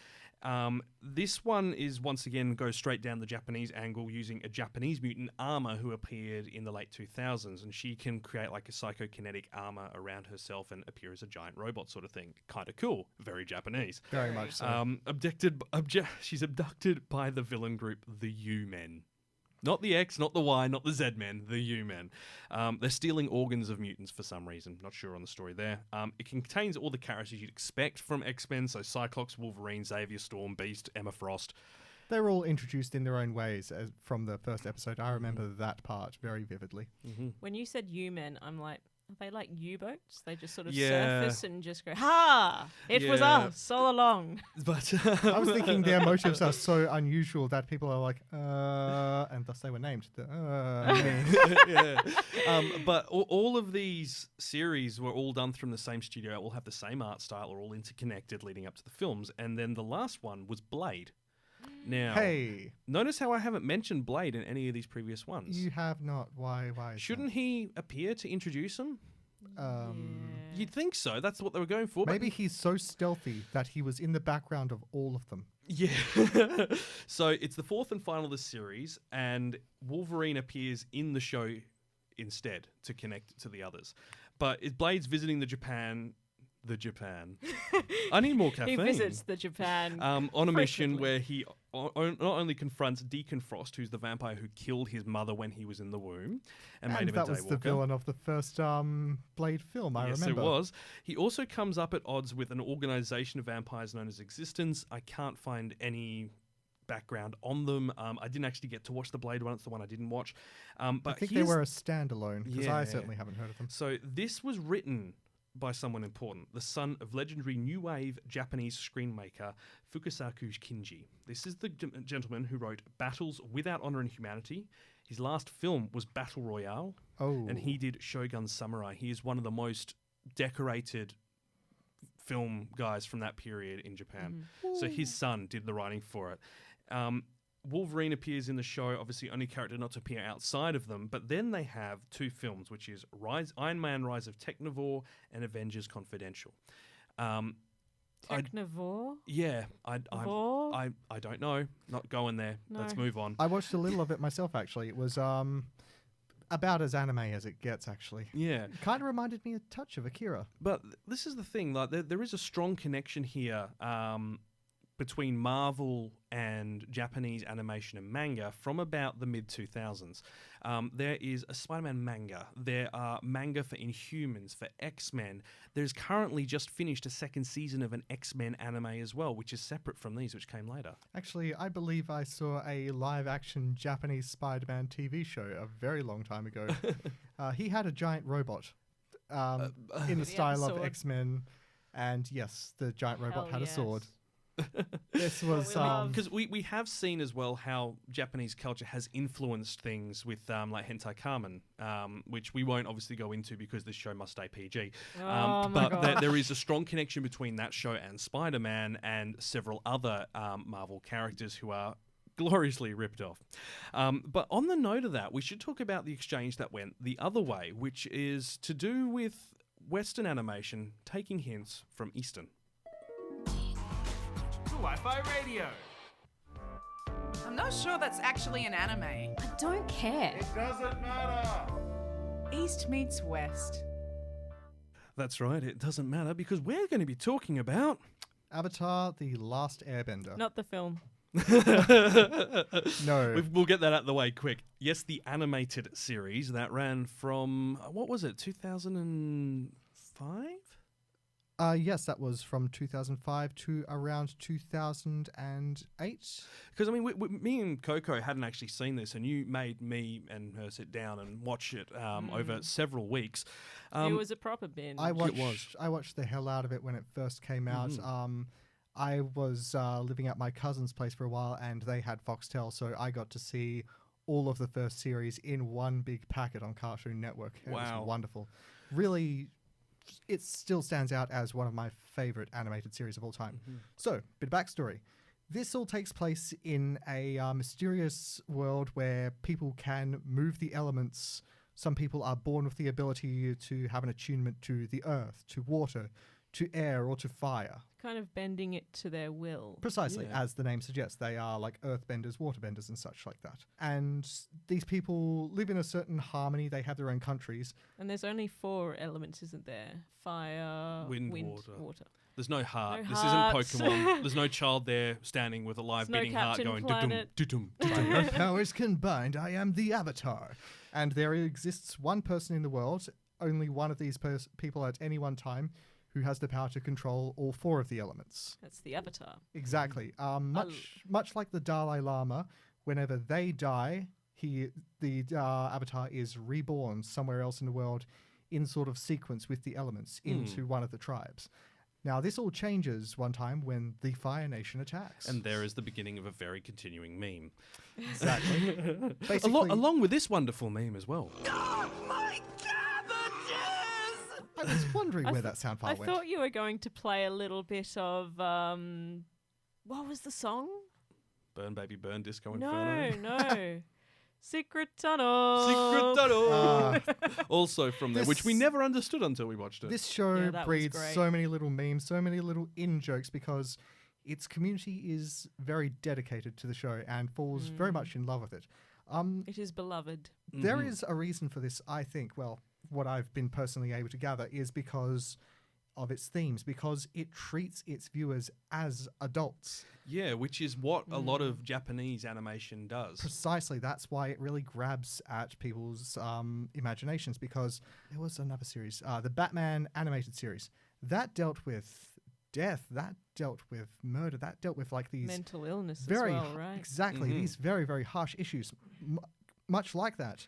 This one is once again goes straight down the Japanese angle using a Japanese mutant armor who appeared in the late 2000s, and she can create like a psychokinetic armor around herself and appear as a giant robot sort of thing. Kind of cool, very Japanese. Very much so. She's abducted by the villain group, the U-Men. Not the X, not the Y, not the Z-Men, the U-Men. They're stealing organs of mutants for some reason. Not sure on the story there. It contains all the characters you'd expect from X-Men, so Cyclops, Wolverine, Xavier, Storm, Beast, Emma Frost. They were all introduced in their own ways from the first episode. I remember that part very vividly. When you said U-Men, I'm like, are they like U-boats? They just sort of Yeah. surface and just go, ha! It was Yeah. us all along. But I was thinking their motives are so unusual that people are like, and thus they were named. yeah. But all of these series were all done from the same studio, all have the same art style, are all interconnected leading up to the films. And then the last one was Blade. Now, Hey, notice how I haven't mentioned Blade in any of these previous ones. you have not. Why is Shouldn't he appear to introduce him? that? You'd think so. That's what they were going for. but- Maybe he's so stealthy that he was in the background of all of them. Yeah. So it's the fourth and final of the series, and Wolverine appears in the show instead to connect to the others. But Blade's visiting the Japan. I need more He caffeine. visits the Japan. On a mission frequently. where he not only confronts Deacon Frost, who's the vampire who killed his mother when he was in the womb, and made And him that a was the daywalker. villain of the first Blade film, I Yes, remember. it was. He also comes up at odds with an organization of vampires known as Existence. I can't find any background on them. I didn't actually get to watch the Blade one. It's the one I didn't watch. But I think they here's- were a standalone, because I Yeah. certainly haven't heard of them. So this was written by someone important, the son of legendary new wave Japanese screenmaker Fukasaku Kinji. This is the gentleman who wrote Battles Without Honor and Humanity. His last film was Battle Royale, Oh, and he did Shogun Samurai. He is one of the most decorated film guys from that period in Japan. So his son did the writing for it. Wolverine appears in the show, obviously only character not to appear outside of them, but then they have two films, which is Iron Man Rise of Technivore and Avengers Confidential. Technivore? I don't know. Not going there. Let's No. move on. I watched a little of it myself, actually. It was about as anime as it gets, actually. Yeah. Kind of reminded me a touch of Akira. But this is the thing, like there is a strong connection here between Marvel and Japanese animation and manga from about the mid-2000s. There is a Spider-Man manga. There are manga for Inhumans, for X-Men. There's currently just finished a second season of an X-Men anime as well, which is separate from these, which came later. Actually, I believe I saw a live-action Japanese Spider-Man TV show a very long time ago. He had a giant robot in the Did he have a style of sword? X-Men, and yes, the giant robot Hell had a sword. yes. This was Because we have seen as well how Japanese culture has influenced things with like hentai kamen, which we won't obviously go into because this show must stay PG. But there is a strong connection between that show and Spider-Man and several other Marvel characters who are gloriously ripped off. But on the note of that, we should talk about the exchange that went the other way, which is to do with Western animation taking hints from Eastern. Kawaii-Fi Radio. I'm not sure that's actually an anime. I don't care. It doesn't matter. East meets West. That's right, it doesn't matter because we're going to be talking about... Avatar: The Last Airbender. Not the film. No. We'll get that out of the way quick. Yes, the animated series that ran from, what was it, 2005? Yes, that was from 2005 to around 2008. Because, I mean, me and Coco hadn't actually seen this, and you made me and her sit down and watch it over several weeks. It was a proper binge. I watched the hell out of it when it first came out. I was living at my cousin's place for a while, and they had Foxtel, so I got to see all of the first series in one big packet on Cartoon Network. It was wonderful. Really, it still stands out as one of my favorite animated series of all time. So, bit of backstory. This all takes place in a mysterious world where people can move the elements. Some people are born with the ability to have an attunement to the earth, to water, to air, or to fire. Kind of bending it to their will. Precisely, as the name suggests. They are like earthbenders, waterbenders, and such like that. And these people live in a certain harmony. They have their own countries. And there's only 4 elements, isn't there? Fire, wind, water. There's no heart. No this hearts. isn't Pokemon. There's no child there standing with a live There's no beating heart Captain going Planet. dudum, By dudum. earth powers combined, I am the Avatar. And there exists one person in the world, only one of these people at any one time, who has the power to control all 4 of the elements. That's the Avatar. Exactly. Much like the Dalai Lama, whenever they die, the Avatar is reborn somewhere else in the world in sort of sequence with the elements into one of the tribes. Now, this all changes one time when the Fire Nation attacks. And there is the beginning of a very continuing meme. Exactly. Basically, Along with this wonderful meme as well. My cabbages! I was wondering where that sound file I went. thought you were going to play a little bit of, what was the song? Burn Baby Burn Disco Inferno. No. Secret Tunnel. Secret Tunnel. Also from there, This- which we never understood until we watched it. This show Yeah, that was breeds great. so many little memes, so many little in-jokes because its community is very dedicated to the show and falls very much in love with it. It is beloved. There is a reason for this, I think. Well, what I've been personally able to gather is because of its themes, because it treats its viewers as adults. Yeah, which is what a lot of Japanese animation does. Precisely. That's why it really grabs at people's imaginations, because there was another series, the Batman animated series, that dealt with death, that dealt with murder, that dealt with like these Mental illness very as well, right? exactly these very, very harsh issues. Much like that,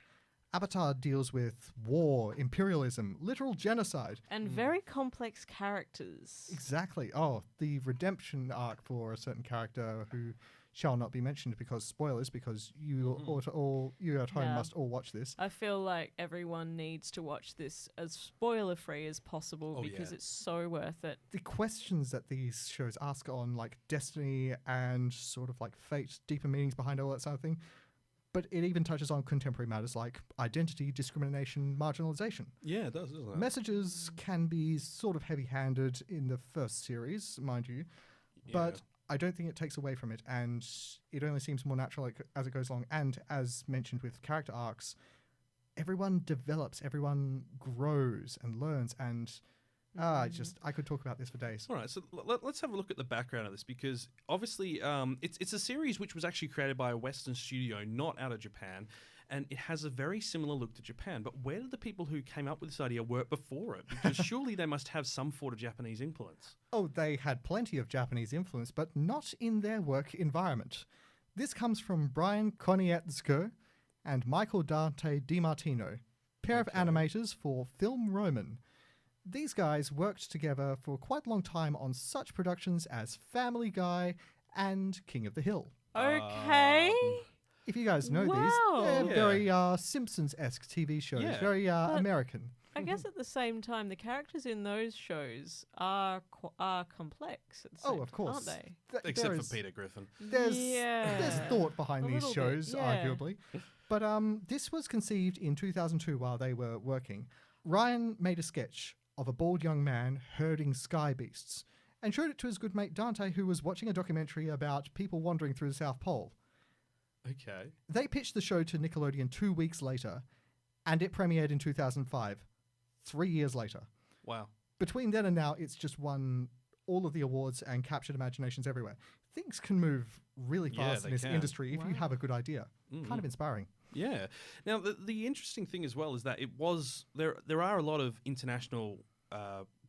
Avatar deals with war, imperialism, literal genocide. And very complex characters. Exactly. Oh, the redemption arc for a certain character who shall not be mentioned because spoilers, because you at home Yeah. must all watch this. I feel like everyone needs to watch this as spoiler-free as possible because it's so worth it. The questions that these shows ask on like destiny and sort of like fate, deeper meanings behind all that sort of thing. But it even touches on contemporary matters like identity, discrimination, marginalization. Yeah, it does, doesn't it? Messages can be sort of heavy-handed in the first series, mind you, but I don't think it takes away from it, and it only seems more natural as it goes along. And as mentioned with character arcs, everyone develops, everyone grows and learns, and I could talk about this for days. All right, so let's have a look at the background of this, because obviously it's a series which was actually created by a Western studio, not out of Japan, and it has a very similar look to Japan. But where did the people who came up with this idea work before it? Because surely they must have some sort of Japanese influence. Oh, they had plenty of Japanese influence, but not in their work environment. This comes from Brian Konietzko and Michael Dante DiMartino, pair of animators for Film Roman. These guys worked together for quite a long time on such productions as Family Guy and King of the Hill. Okay. If you guys know Wow. these, they're Yeah. very Simpsons-esque TV shows, Yeah. very American. I guess at the same time, the characters in those shows are complex. At the Oh, same of course. aren't they? Except for Peter Griffin. There's Yeah. thought behind A these little bit, shows, yeah. arguably. But this was conceived in 2002 while they were working. Ryan made a sketch of a bald young man herding sky beasts and showed it to his good mate Dante, who was watching a documentary about people wandering through the South Pole. Okay. They pitched the show to Nickelodeon 2 weeks later, and it premiered in 2005, 3 years later. Wow. Between then and now, it's just won all of the awards and captured imaginations everywhere. Things can move really Yeah, fast in they this can. industry if you have a good idea. Kind of inspiring. Yeah. Now, the interesting thing as well is that it was there are a lot of international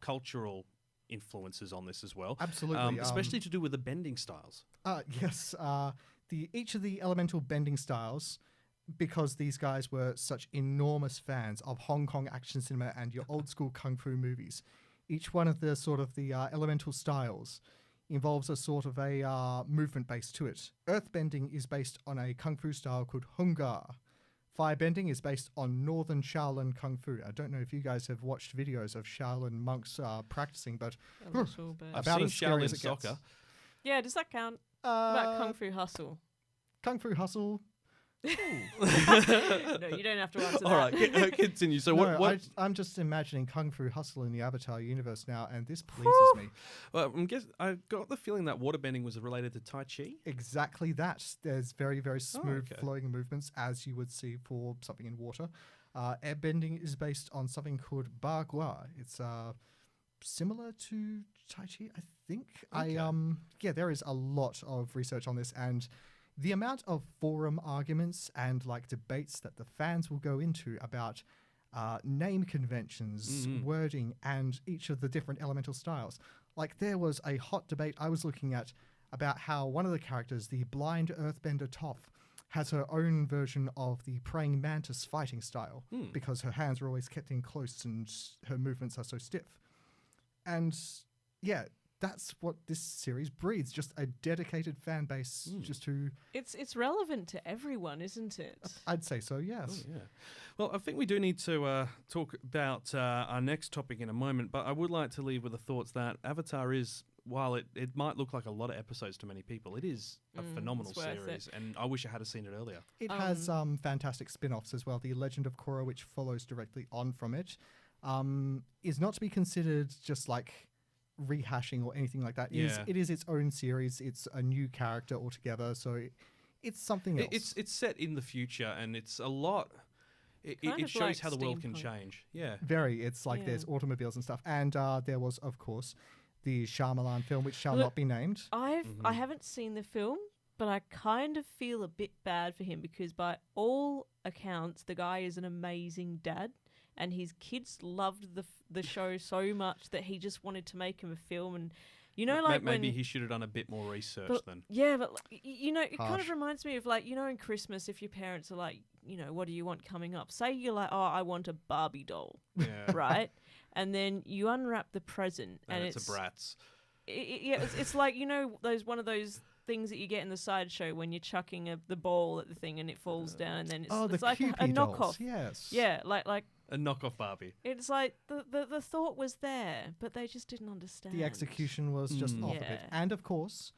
cultural influences on this as well. Absolutely, especially to do with the bending styles. Yes, each of the elemental bending styles, because these guys were such enormous fans of Hong Kong action cinema and your old school kung fu movies, each one of the elemental styles involves a sort of a movement base to it. Earthbending is based on a kung fu style called Hungar. Firebending is based on Northern Shaolin Kung Fu. I don't know if you guys have watched videos of Shaolin monks practicing, but A little bit. I've about seen as scary as Shaolin it gets. soccer. Yeah, does that count? About Kung Fu Hustle. Kung Fu Hustle. No, you don't have to answer that. All right, continue. So No, what? I'm just imagining Kung Fu Hustle in the Avatar universe now, and this pleases me. Well, I got the feeling that waterbending was related to Tai Chi. Exactly that. There's very, very smooth okay. flowing movements, as you would see for something in water. Airbending is based on something called Ba Gua. It's similar to Tai Chi, I think. Okay. There is a lot of research on this, and the amount of forum arguments and debates that the fans will go into about name conventions, wording, and each of the different elemental styles. There was a hot debate I was looking at about how one of the characters, the blind earthbender Toph, has her own version of the praying mantis fighting style because her hands are always kept in close and her movements are so stiff. And yeah, that's what this series breeds, just a dedicated fan base just to... It's relevant to everyone, isn't it? I'd say so, yes. Oh, yeah. Well, I think we do need to talk about our next topic in a moment, but I would like to leave with the thoughts that Avatar is, while it might look like a lot of episodes to many people, it is a phenomenal it's worth series, and I wish I had seen it earlier. It has fantastic spin-offs as well. The Legend of Korra, which follows directly on from it, is not to be considered just rehashing or anything like that. Yeah. It is its own series. It's a new character altogether, so it's something else. It's set in the future, and it's a lot. It Kind of shows like how the world can steampunk. change. Yeah. Very. It's Yeah. there's automobiles and stuff. And there was, of course, the Shyamalan film, which shall Look, not be named. I haven't seen the film, but I kind of feel a bit bad for him because by all accounts, the guy is an amazing dad. And his kids loved the show so much that he just wanted to make him a film. And Maybe he should have done a bit more research then. Yeah, but it kind Harsh. of reminds me of in Christmas, if your parents are what do you want coming up? Say you're oh, I want a Barbie doll, Yeah. right? And then you unwrap the present, And it's a Bratz. It's like those one of those things that you get in the sideshow when you're chucking the ball at the thing and it falls down, and then the it's like a Kewpie dolls, knockoff. yes. Yeah, like A knockoff Barbie. it's like the thought was there, but they just didn't understand. The execution was just off a bit. Yeah. And of course,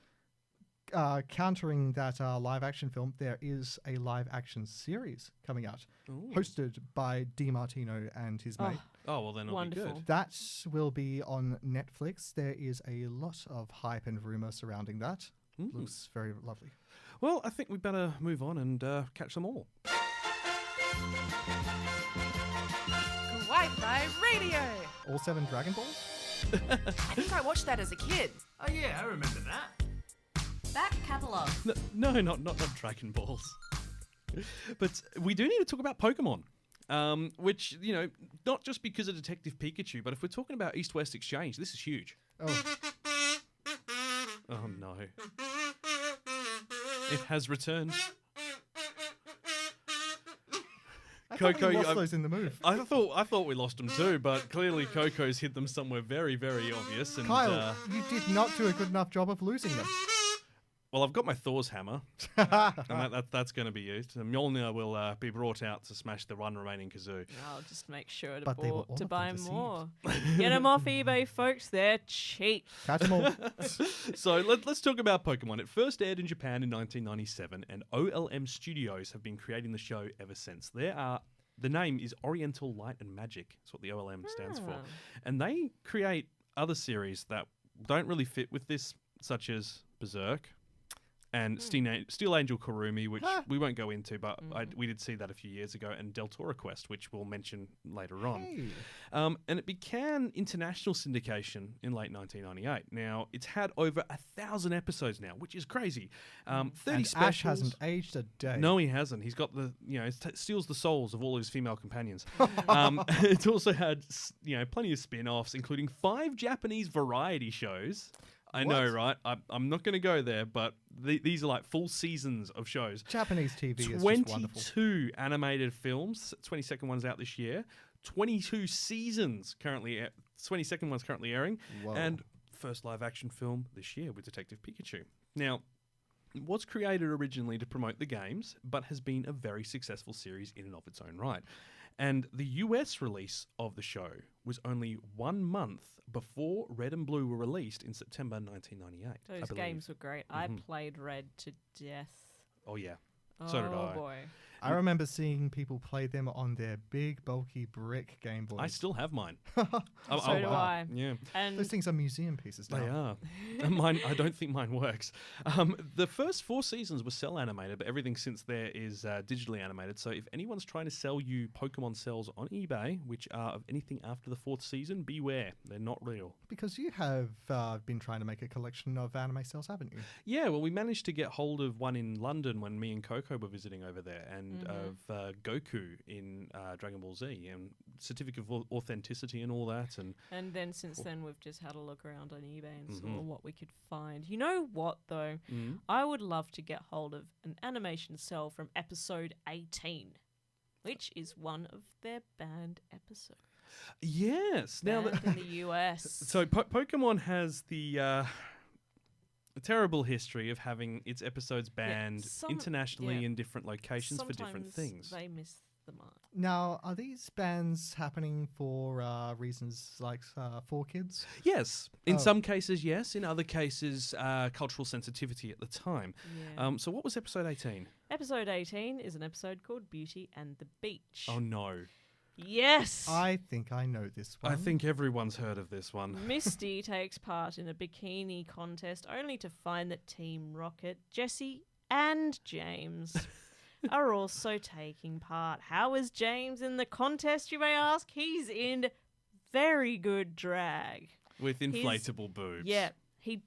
countering that live action film, there is a live action series coming out, hosted by DiMartino and his mate. Oh, well, then it'll be Wonderful. good. That will be on Netflix. There is a lot of hype and rumor surrounding that. Looks very lovely. Well, I think we better move on and catch them all. Wi-Fi radio. All 7 Dragon Balls? I think I watched that as a kid. Oh yeah, I remember that. Back Catalogue. No, not Dragon Balls. But we do need to talk about Pokemon. Which, not just because of Detective Pikachu, but if we're talking about East-West Exchange, this is huge. Oh, Oh, no. It has returned. I thought Coco, we lost those in the move. I thought we lost them too, but clearly Coco's hit them somewhere very, very obvious. And Kyle, you did not do a good enough job of losing them. well, I've got my Thor's hammer, and that's going to be used. And Mjolnir will be brought out to smash the one remaining kazoo. I'll just make sure But they were all to of buy them deceived. more. Get them off eBay, folks. They're cheap. Catch them all. So let's talk about Pokemon. It first aired in Japan in 1997, and OLM Studios have been creating the show ever since. The name is Oriental Light and Magic. That's what the OLM stands for. And they create other series that don't really fit with this, such as Berserk and Steel Angel Kurumi, which we won't go into, but we did see that a few years ago, and Deltora Quest, which we'll mention later on. Hey. And it began international syndication in late 1998. Now, it's had over 1,000 episodes now, which is crazy. 30 And specials. Ash hasn't aged a day. No, he hasn't. He's got steals the souls of all his female companions. It's also had, plenty of spin-offs, including 5 Japanese variety shows. I know, right? I'm not going to go there, but these are like full seasons of shows. Japanese TV is just wonderful. 22 animated films. 22nd one's out this year. 22 seasons currently. 22nd one's currently airing. Whoa. And first live action film this year with Detective Pikachu. Now, it was created originally to promote the games, but has been a very successful series in and of its own right. And the US release of the show was only 1 month before Red and Blue were released in September 1998. Those games were great. I played Red to death. Oh, yeah. So did I. Oh, boy. I remember seeing people play them on their big, bulky brick Game Boys. I still have mine. So do I. Yeah. And Those things are museum pieces now. They are. And mine, I don't think mine works. The first 4 seasons were cell animated, but everything since there is digitally animated. So if anyone's trying to sell you Pokemon cells on eBay, which are of anything after the 4th season, beware. They're not real. Because you have been trying to make a collection of anime cells, haven't you? Yeah, well, we managed to get hold of one in London when me and Coco were visiting over there, and of Goku in Dragon Ball Z, and certificate of authenticity and all that. And then since then, we've just had a look around on eBay and saw what we could find. You know what, though? I would love to get hold of an animation cell from episode 18, which is one of their banned episodes. Yes. Now Banned in the US. So Pokemon has the terrible history of having its episodes banned internationally in different locations for different things. They miss the mark. Now, are these bans happening for reasons like for kids? Yes. In some cases, yes. In other cases, cultural sensitivity at the time. Yeah. So what was episode 18? Episode 18 is an episode called Beauty and the Beach. Oh, no. Yes! I think I know this one. I think everyone's heard of this one. Misty takes part in a bikini contest only to find that Team Rocket, Jessie and James are also taking part. How is James in the contest, you may ask? He's in very good drag. With inflatable boobs. Yeah. He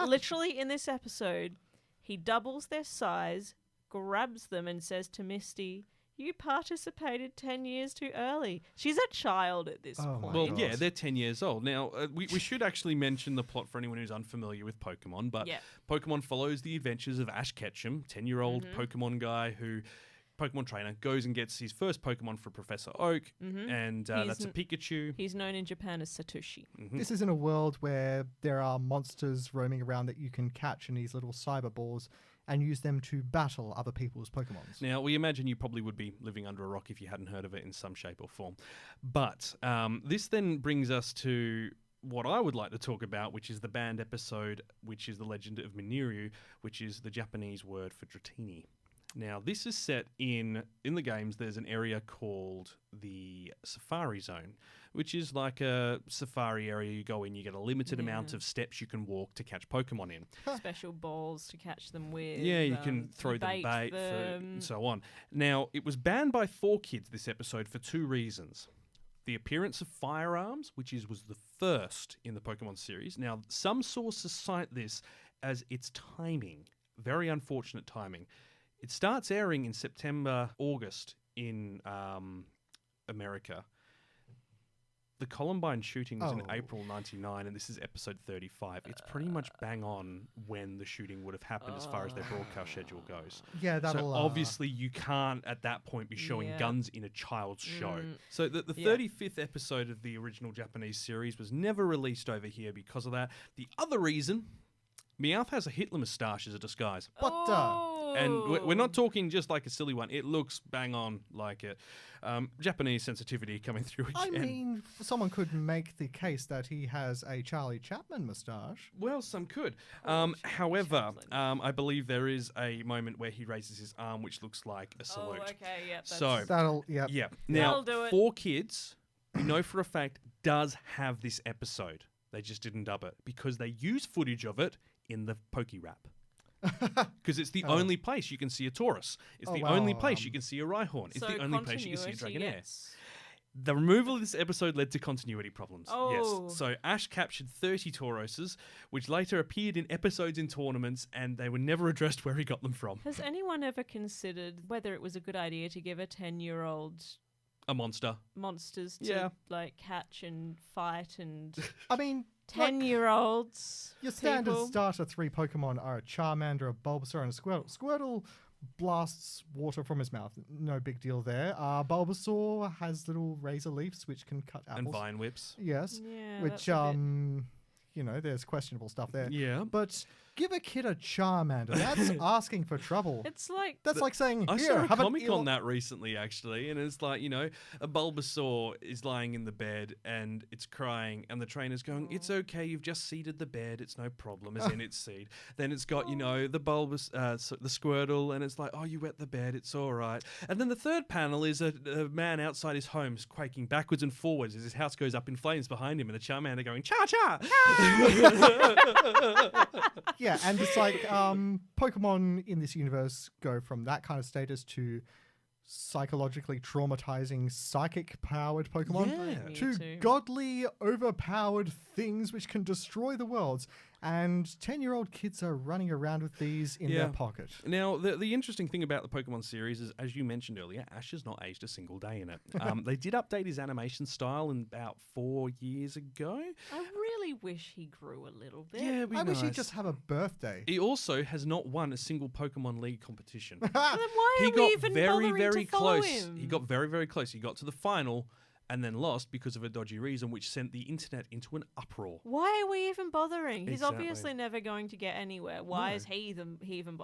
literally in this episode, he doubles their size, grabs them and says to Misty, "You participated 10 years too early." She's a child at this point. Well, yeah, they're 10 years old. Now, we should actually mention the plot for anyone who's unfamiliar with Pokemon, but Pokemon follows the adventures of Ash Ketchum, 10-year-old Pokemon guy Pokemon trainer, goes and gets his first Pokemon for Professor Oak, and that's a Pikachu. He's known in Japan as Satoshi. This is in a world where there are monsters roaming around that you can catch in these little cyber balls and use them to battle other people's Pokemons. Now, we imagine you probably would be living under a rock if you hadn't heard of it in some shape or form. But this then brings us to what I would like to talk about, which is the banned episode, which is The Legend of Mineru, which is the Japanese word for Dratini. Now, this is set in the games. There's an area called the Safari Zone, which is like a safari area. You go in, you get a limited amount of steps you can walk to catch Pokemon in. Special balls to catch them with. Yeah, you can throw them bait and so on. Now, it was banned by 4Kids, this episode, for 2 reasons. The appearance of firearms, which was the first in the Pokemon series. Now, some sources cite this as its timing. Very unfortunate timing. It starts airing in September, August in America. the Columbine shooting was in Oh. April 99, and this is episode 35. It's pretty much bang on when the shooting would have happened as far as their broadcast schedule goes. Yeah, that'll So obviously you can't at that point be showing Yeah. guns in a child's show. So the Yeah. 35th episode of the original Japanese series was never released over here because of that. The other reason, Meowth has a Hitler moustache as a disguise. What And we're not talking just like a silly one. It looks bang on like it. Japanese sensitivity coming through I again. mean, someone could make the case that he has a Charlie Chaplin moustache. Well, some could. However, I believe there is a moment where he raises his arm, which looks like a salute. Oh, okay, yeah. So, That'll, yeah. yeah. Now, That'll do it. 4 Kids, we know for a fact, does have this episode. They just didn't dub it because they use footage of it in the Poke Rap. Because it's the only place you can see a Taurus. It's Oh, the wow, only place you can see a Rhyhorn. It's So the only place you can see a continuity, Dragonair. yes. The removal of this episode led to continuity problems. Oh. Yes. So Ash captured 30 Tauroses, which later appeared in episodes in tournaments, and they were never addressed where he got them from. Has anyone ever considered whether it was a good idea to give a 10-year-old A monster. monsters to Yeah. like catch and fight and I mean, like, 10-year-olds? your standard people? starter 3 Pokemon are a Charmander, a Bulbasaur, and a Squirtle. Squirtle blasts water from his mouth. No big deal there. Bulbasaur has little razor leaves which can cut apples. And vine whips. Yes. Yeah, Which, that's a bit- you know, there's questionable stuff there. Yeah. But give a kid a Charmander. That's asking for trouble. It's like That's like saying, I here, saw a have comic an on that recently, actually, and it's like, you know, a Bulbasaur is lying in the bed and it's crying, and the trainer's going, "It's okay, you've just seeded the bed, it's no problem," as in its seed. Then it's got, you know, the the Squirtle, and it's like, "Oh, you wet the bed, it's all right." And then the third panel is a man outside his home quaking backwards and forwards as his house goes up in flames behind him, and the Charmander going, "Cha cha!" Yeah, and it's like Pokemon in this universe go from that kind of status to psychologically traumatizing psychic-powered Pokemon Yeah. Me to too. godly, overpowered things which can destroy the worlds. And 10-year-old kids are running around with these in Yeah. their pocket. Now, the interesting thing about the Pokemon series is, as you mentioned earlier, Ash has not aged a single day in it. They did update his animation style in about 4 years ago. I really wish he grew a little bit. Yeah, it'd be I wish he'd nice. just have a birthday. He also has not won a single Pokemon League competition. Then why He are we got even very, bothering very to follow close. him? He got very, very close. He got to the final and then lost because of a dodgy reason, which sent the internet into an uproar. Why are we even bothering? He's Exactly. obviously never going to get anywhere. Why No. is he even?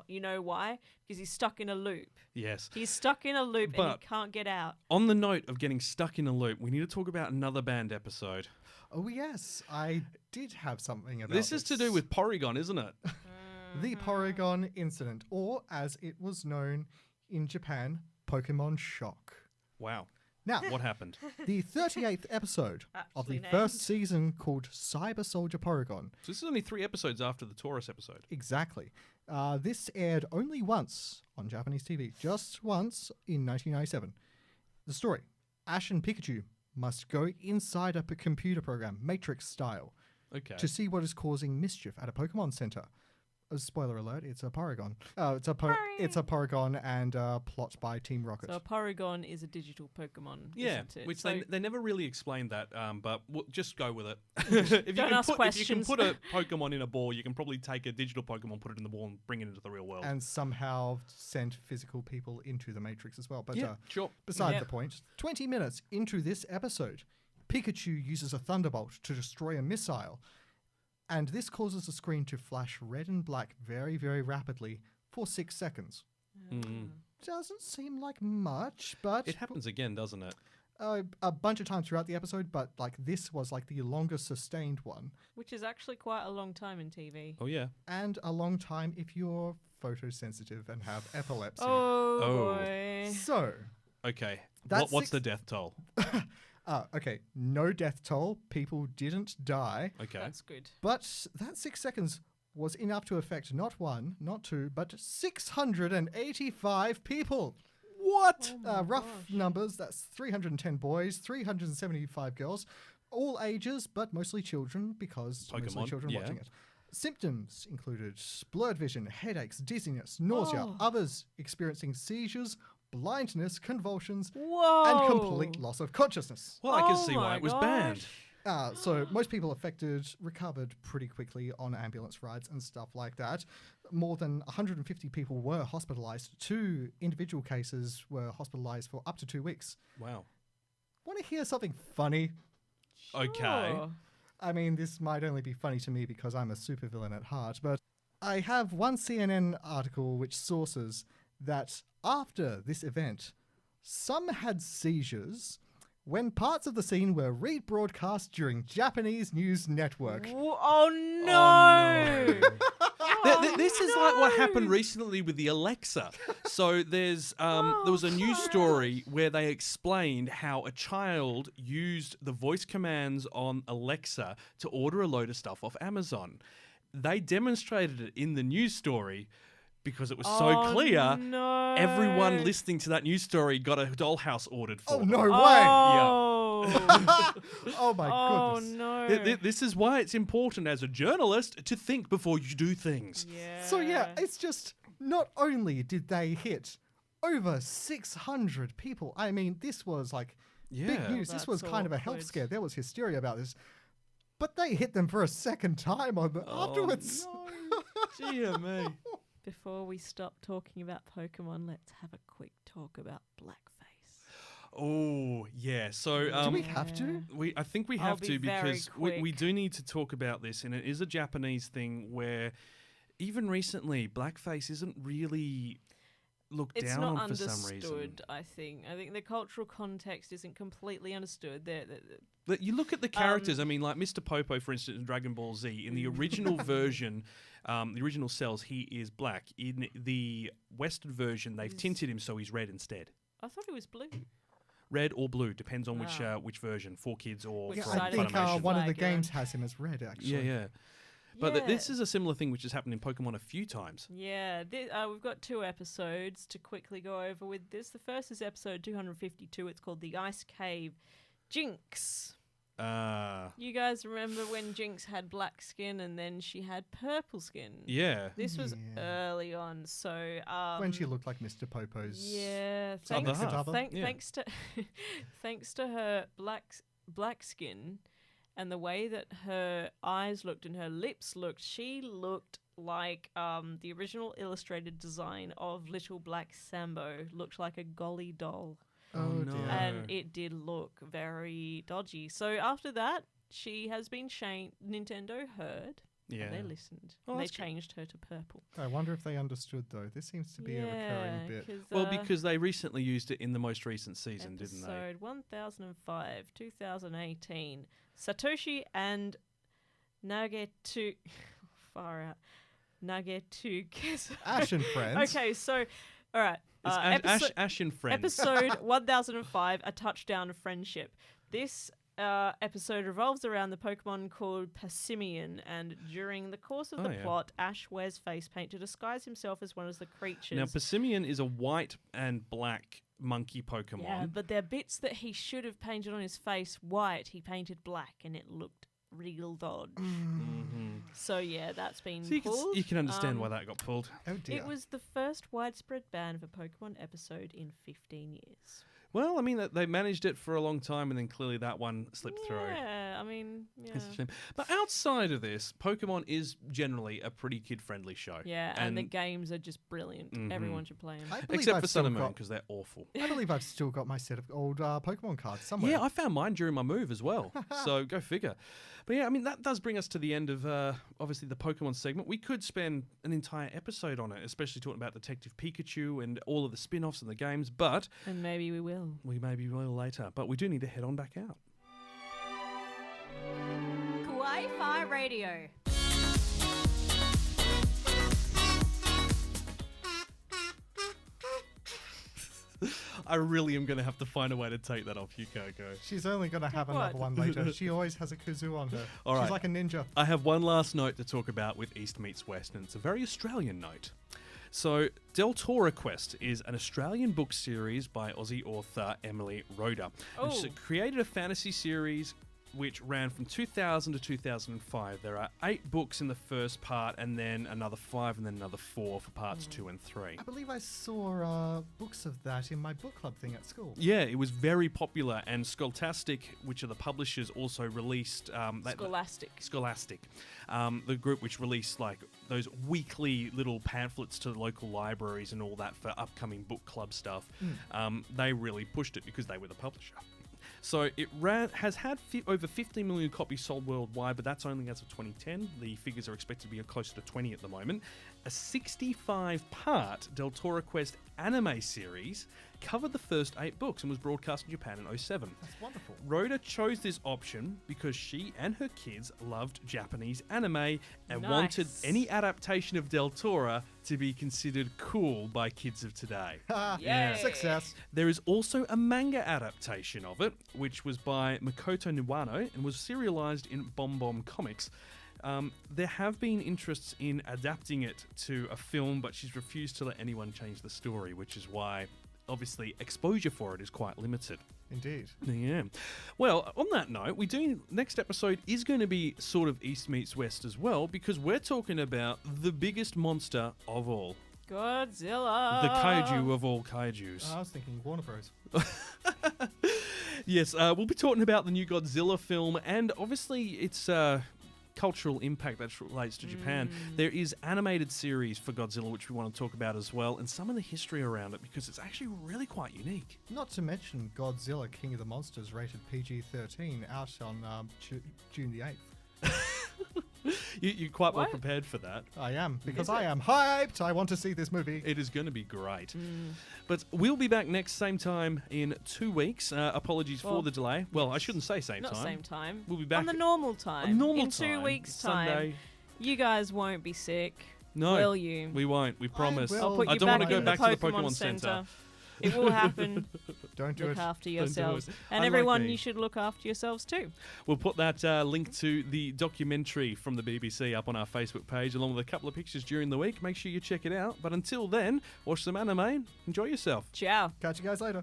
You know why? Because he's stuck in a loop. Yes. He's stuck in a loop and But- he can't get out. On the note of getting stuck in a loop, we need to talk about another band episode. Oh, yes, I did have something about This is to do with Porygon, isn't it? the Porygon incident, or as it was known in Japan, Pokemon Shock. Wow. Now, What happened? the 38th episode of the Aptly first named. season called Cyber Soldier Porygon. So this is only 3 episodes after the Taurus episode. Exactly. This aired only once on Japanese TV, just once in 1997. The story: Ash and Pikachu must go inside a computer program, Matrix style, Okay. to see what is causing mischief at a Pokemon Center. Spoiler alert: it's a Porygon. It's a Porygon and plot by Team Rocket. So a Porygon is a digital Pokemon, Yeah, isn't it? which So they never really explained that, but just go with it. if Don't ask if you can questions. put a Pokemon in a ball, you can probably take a digital Pokemon, put it in the ball, and bring it into the real world. And somehow sent physical people into the Matrix as well. But yeah, sure. beside Yep. the point, 20 minutes into this episode, Pikachu uses a Thunderbolt to destroy a missile. And this causes the screen to flash red and black very, very rapidly for 6 seconds. Doesn't seem like much, but It happens again, doesn't it? a bunch of times throughout the episode, but like this was like the longest sustained one. which is actually quite a long time in TV. Oh yeah. And a long time if you're photosensitive and have epilepsy. Oh, Oh. boy. So, Okay. That's What's six- the death toll? okay, no death toll. People didn't die. Okay. That's good. But that 6 seconds was enough to affect not one, not two, but 685 people. What? Rough numbers, that's 310 boys, 375 girls, all ages, but mostly children because mostly Pokemon, children yeah. watching it. Symptoms included blurred vision, headaches, dizziness, nausea, Oh. others experiencing seizures, blindness, convulsions, Whoa. and complete loss of consciousness. Well, I can Oh see why my it was gosh. banned. So most people affected recovered pretty quickly on ambulance rides and stuff like that. More than 150 people were hospitalized. 2 individual cases were hospitalized for up to 2 weeks. Wow. Want to hear something funny? Okay. Sure. I mean, this might only be funny to me because I'm a supervillain at heart, but I have one CNN article which sources that after this event, some had seizures when parts of the scene were rebroadcast during Japanese news network. Oh no! This is like what happened recently with the Alexa. So there was a news story where they explained how a child used the voice commands on Alexa to order a load of stuff off Amazon. They demonstrated it in the news story because it was so clear. No. Everyone listening to that news story got a dollhouse ordered for Oh, them. no way! Oh. Oh my Oh goodness. no. This is why it's important as a journalist to think before you do things. Yeah. So yeah, it's just not only did they hit over 600 people. I mean, this was like big Yeah. news. This was That's kind of a health awkward. scare. There was hysteria about this. But they hit them for a second time on the afterwards. Dear me. Before we stop talking about Pokemon, let's have a quick talk about blackface. Oh, yeah. So Do we have to? I think we I'll have be to very because we quick. do need to talk about this, and it is a Japanese thing where even recently blackface isn't really looked It's down not on understood, for some reason. I think. I think the cultural context isn't completely understood. But you look at the characters. I mean, like Mr. Popo, for instance, in Dragon Ball Z. In the original version, the original cells, he is black. In the Western version, they've tinted him so he's red instead. I thought it was blue. Red or blue, depends on Wow. which version, for kids or Which for Yeah, side I of think the Funimation. one of the flag, yeah. games has him as red, actually. Yeah. But this is a similar thing which has happened in Pokemon a few times. Yeah, we've got 2 episodes to quickly go over with this. The first is episode 252. It's called The Ice Cave Jinx. You guys remember when Jinx had black skin and then she had purple skin? Yeah. This was Yeah. early on, so When she looked like Mr. Popo's. yeah, other thanks, half. Yeah. thanks to thanks to her black skin and the way that her eyes looked and her lips looked, she looked like the original illustrated design of Little Black Sambo looked like a golly doll. Oh, no. dear. And it did look very dodgy. So after that, she has been Nintendo heard. Yeah. And they listened. Oh, and they that's good. changed her to purple. I wonder if they understood, though. This seems to be a recurring bit. Well, because they recently used it in the most recent season, didn't they? Episode 1005, 2018. Satoshi and Nagetu... Far out. Nagetu... Ash and Friends. Okay, so... All right. It's Ash and Friends. Episode 1005, A Touchdown of Friendship. This episode revolves around the Pokemon called Passimian, and during the course of the plot, Ash wears face paint to disguise himself as one of the creatures. Now, Passimian is a white and black monkey Pokemon. Yeah, but there are bits that he should have painted on his face white, he painted black, and it looked real dodge. So yeah, that's been So pulled. you can understand why that got pulled. Oh, dear. It was the first widespread ban of a Pokemon episode in 15 years. Well, I mean, they managed it for a long time, and then clearly that one slipped through. Yeah, I mean, yeah. It's a shame. But outside of this, Pokemon is generally a pretty kid-friendly show. Yeah, and the games are just brilliant. Everyone should play them. I believe Except I've for still Sun and Moon, got- because they're awful. I believe I've still got my set of old Pokemon cards somewhere. Yeah, I found mine during my move as well. So go figure. But yeah, I mean, that does bring us to the end of, obviously, the Pokemon segment. We could spend an entire episode on it, especially talking about Detective Pikachu and all of the spin-offs and the games, but And maybe we will. we maybe will later. But we do need to head on back out. Kawaii-Fi Radio. I really am going to have to find a way to take that off you, Coco. She's only going to have what? another one later. She always has a kazoo on her. All She's right. like a ninja. I have one last note to talk about with East Meets West, and it's a very Australian note. So, Deltora Quest is an Australian book series by Aussie author Emily Roeder. And Oh. she created a fantasy series which ran from 2000 to 2005. There are 8 books in the first part, and then another 5, and then another 4 for parts 2 and 3. I believe I saw books of that in my book club thing at school. Yeah, it was very popular, and Scholastic, which are the publishers, also released... Scholastic. The group which released like those weekly little pamphlets to the local libraries and all that for upcoming book club stuff. They really pushed it because they were the publisher. So it has had over 15 million copies sold worldwide, but that's only as of 2010. The figures are expected to be closer to 20 at the moment. A 65-part Deltora Quest anime series covered the first 8 books and was broadcast in Japan in 2007. That's wonderful. Rhoda chose this option because she and her kids loved Japanese anime and wanted any adaptation of Deltora to be considered cool by kids of today. Yay. Success. There is also a manga adaptation of it, which was by Makoto Niwano and was serialized in Bomb Bomb Comics. There have been interests in adapting it to a film, but she's refused to let anyone change the story, which is why, obviously, exposure for it is quite limited. Indeed. Yeah. Well, on that note, next episode is going to be sort of East meets West as well, because we're talking about the biggest monster of all. Godzilla. The kaiju of all kaijus. I was thinking Warner Bros. Yes, we'll be talking about the new Godzilla film, and obviously it's cultural impact that relates to Japan. There is animated series for Godzilla, which we want to talk about as well, and some of the history around it, because it's actually really quite unique. Not to mention Godzilla King of the Monsters rated PG-13 out on June the 8th. You're quite well prepared for that. I am, because I am hyped. I want to see this movie. It is going to be great. But we'll be back next same time in 2 weeks. Apologies for the delay. Well, I shouldn't say same time. Not same time. We'll be back on the normal time. In 2 weeks' time. Sunday. You guys won't be sick. No, will you? We won't. We promise. will. I'll put you I don't back want to go in back the to the Pokemon Center. Center. It will happen. Don't do Look it. after Don't do yourselves. it. And Unlike everyone, me. you should look after yourselves too. We'll put that link to the documentary from the BBC up on our Facebook page, along with a couple of pictures during the week. Make sure you check it out. But until then, watch some anime. Enjoy yourself. Ciao. Catch you guys later.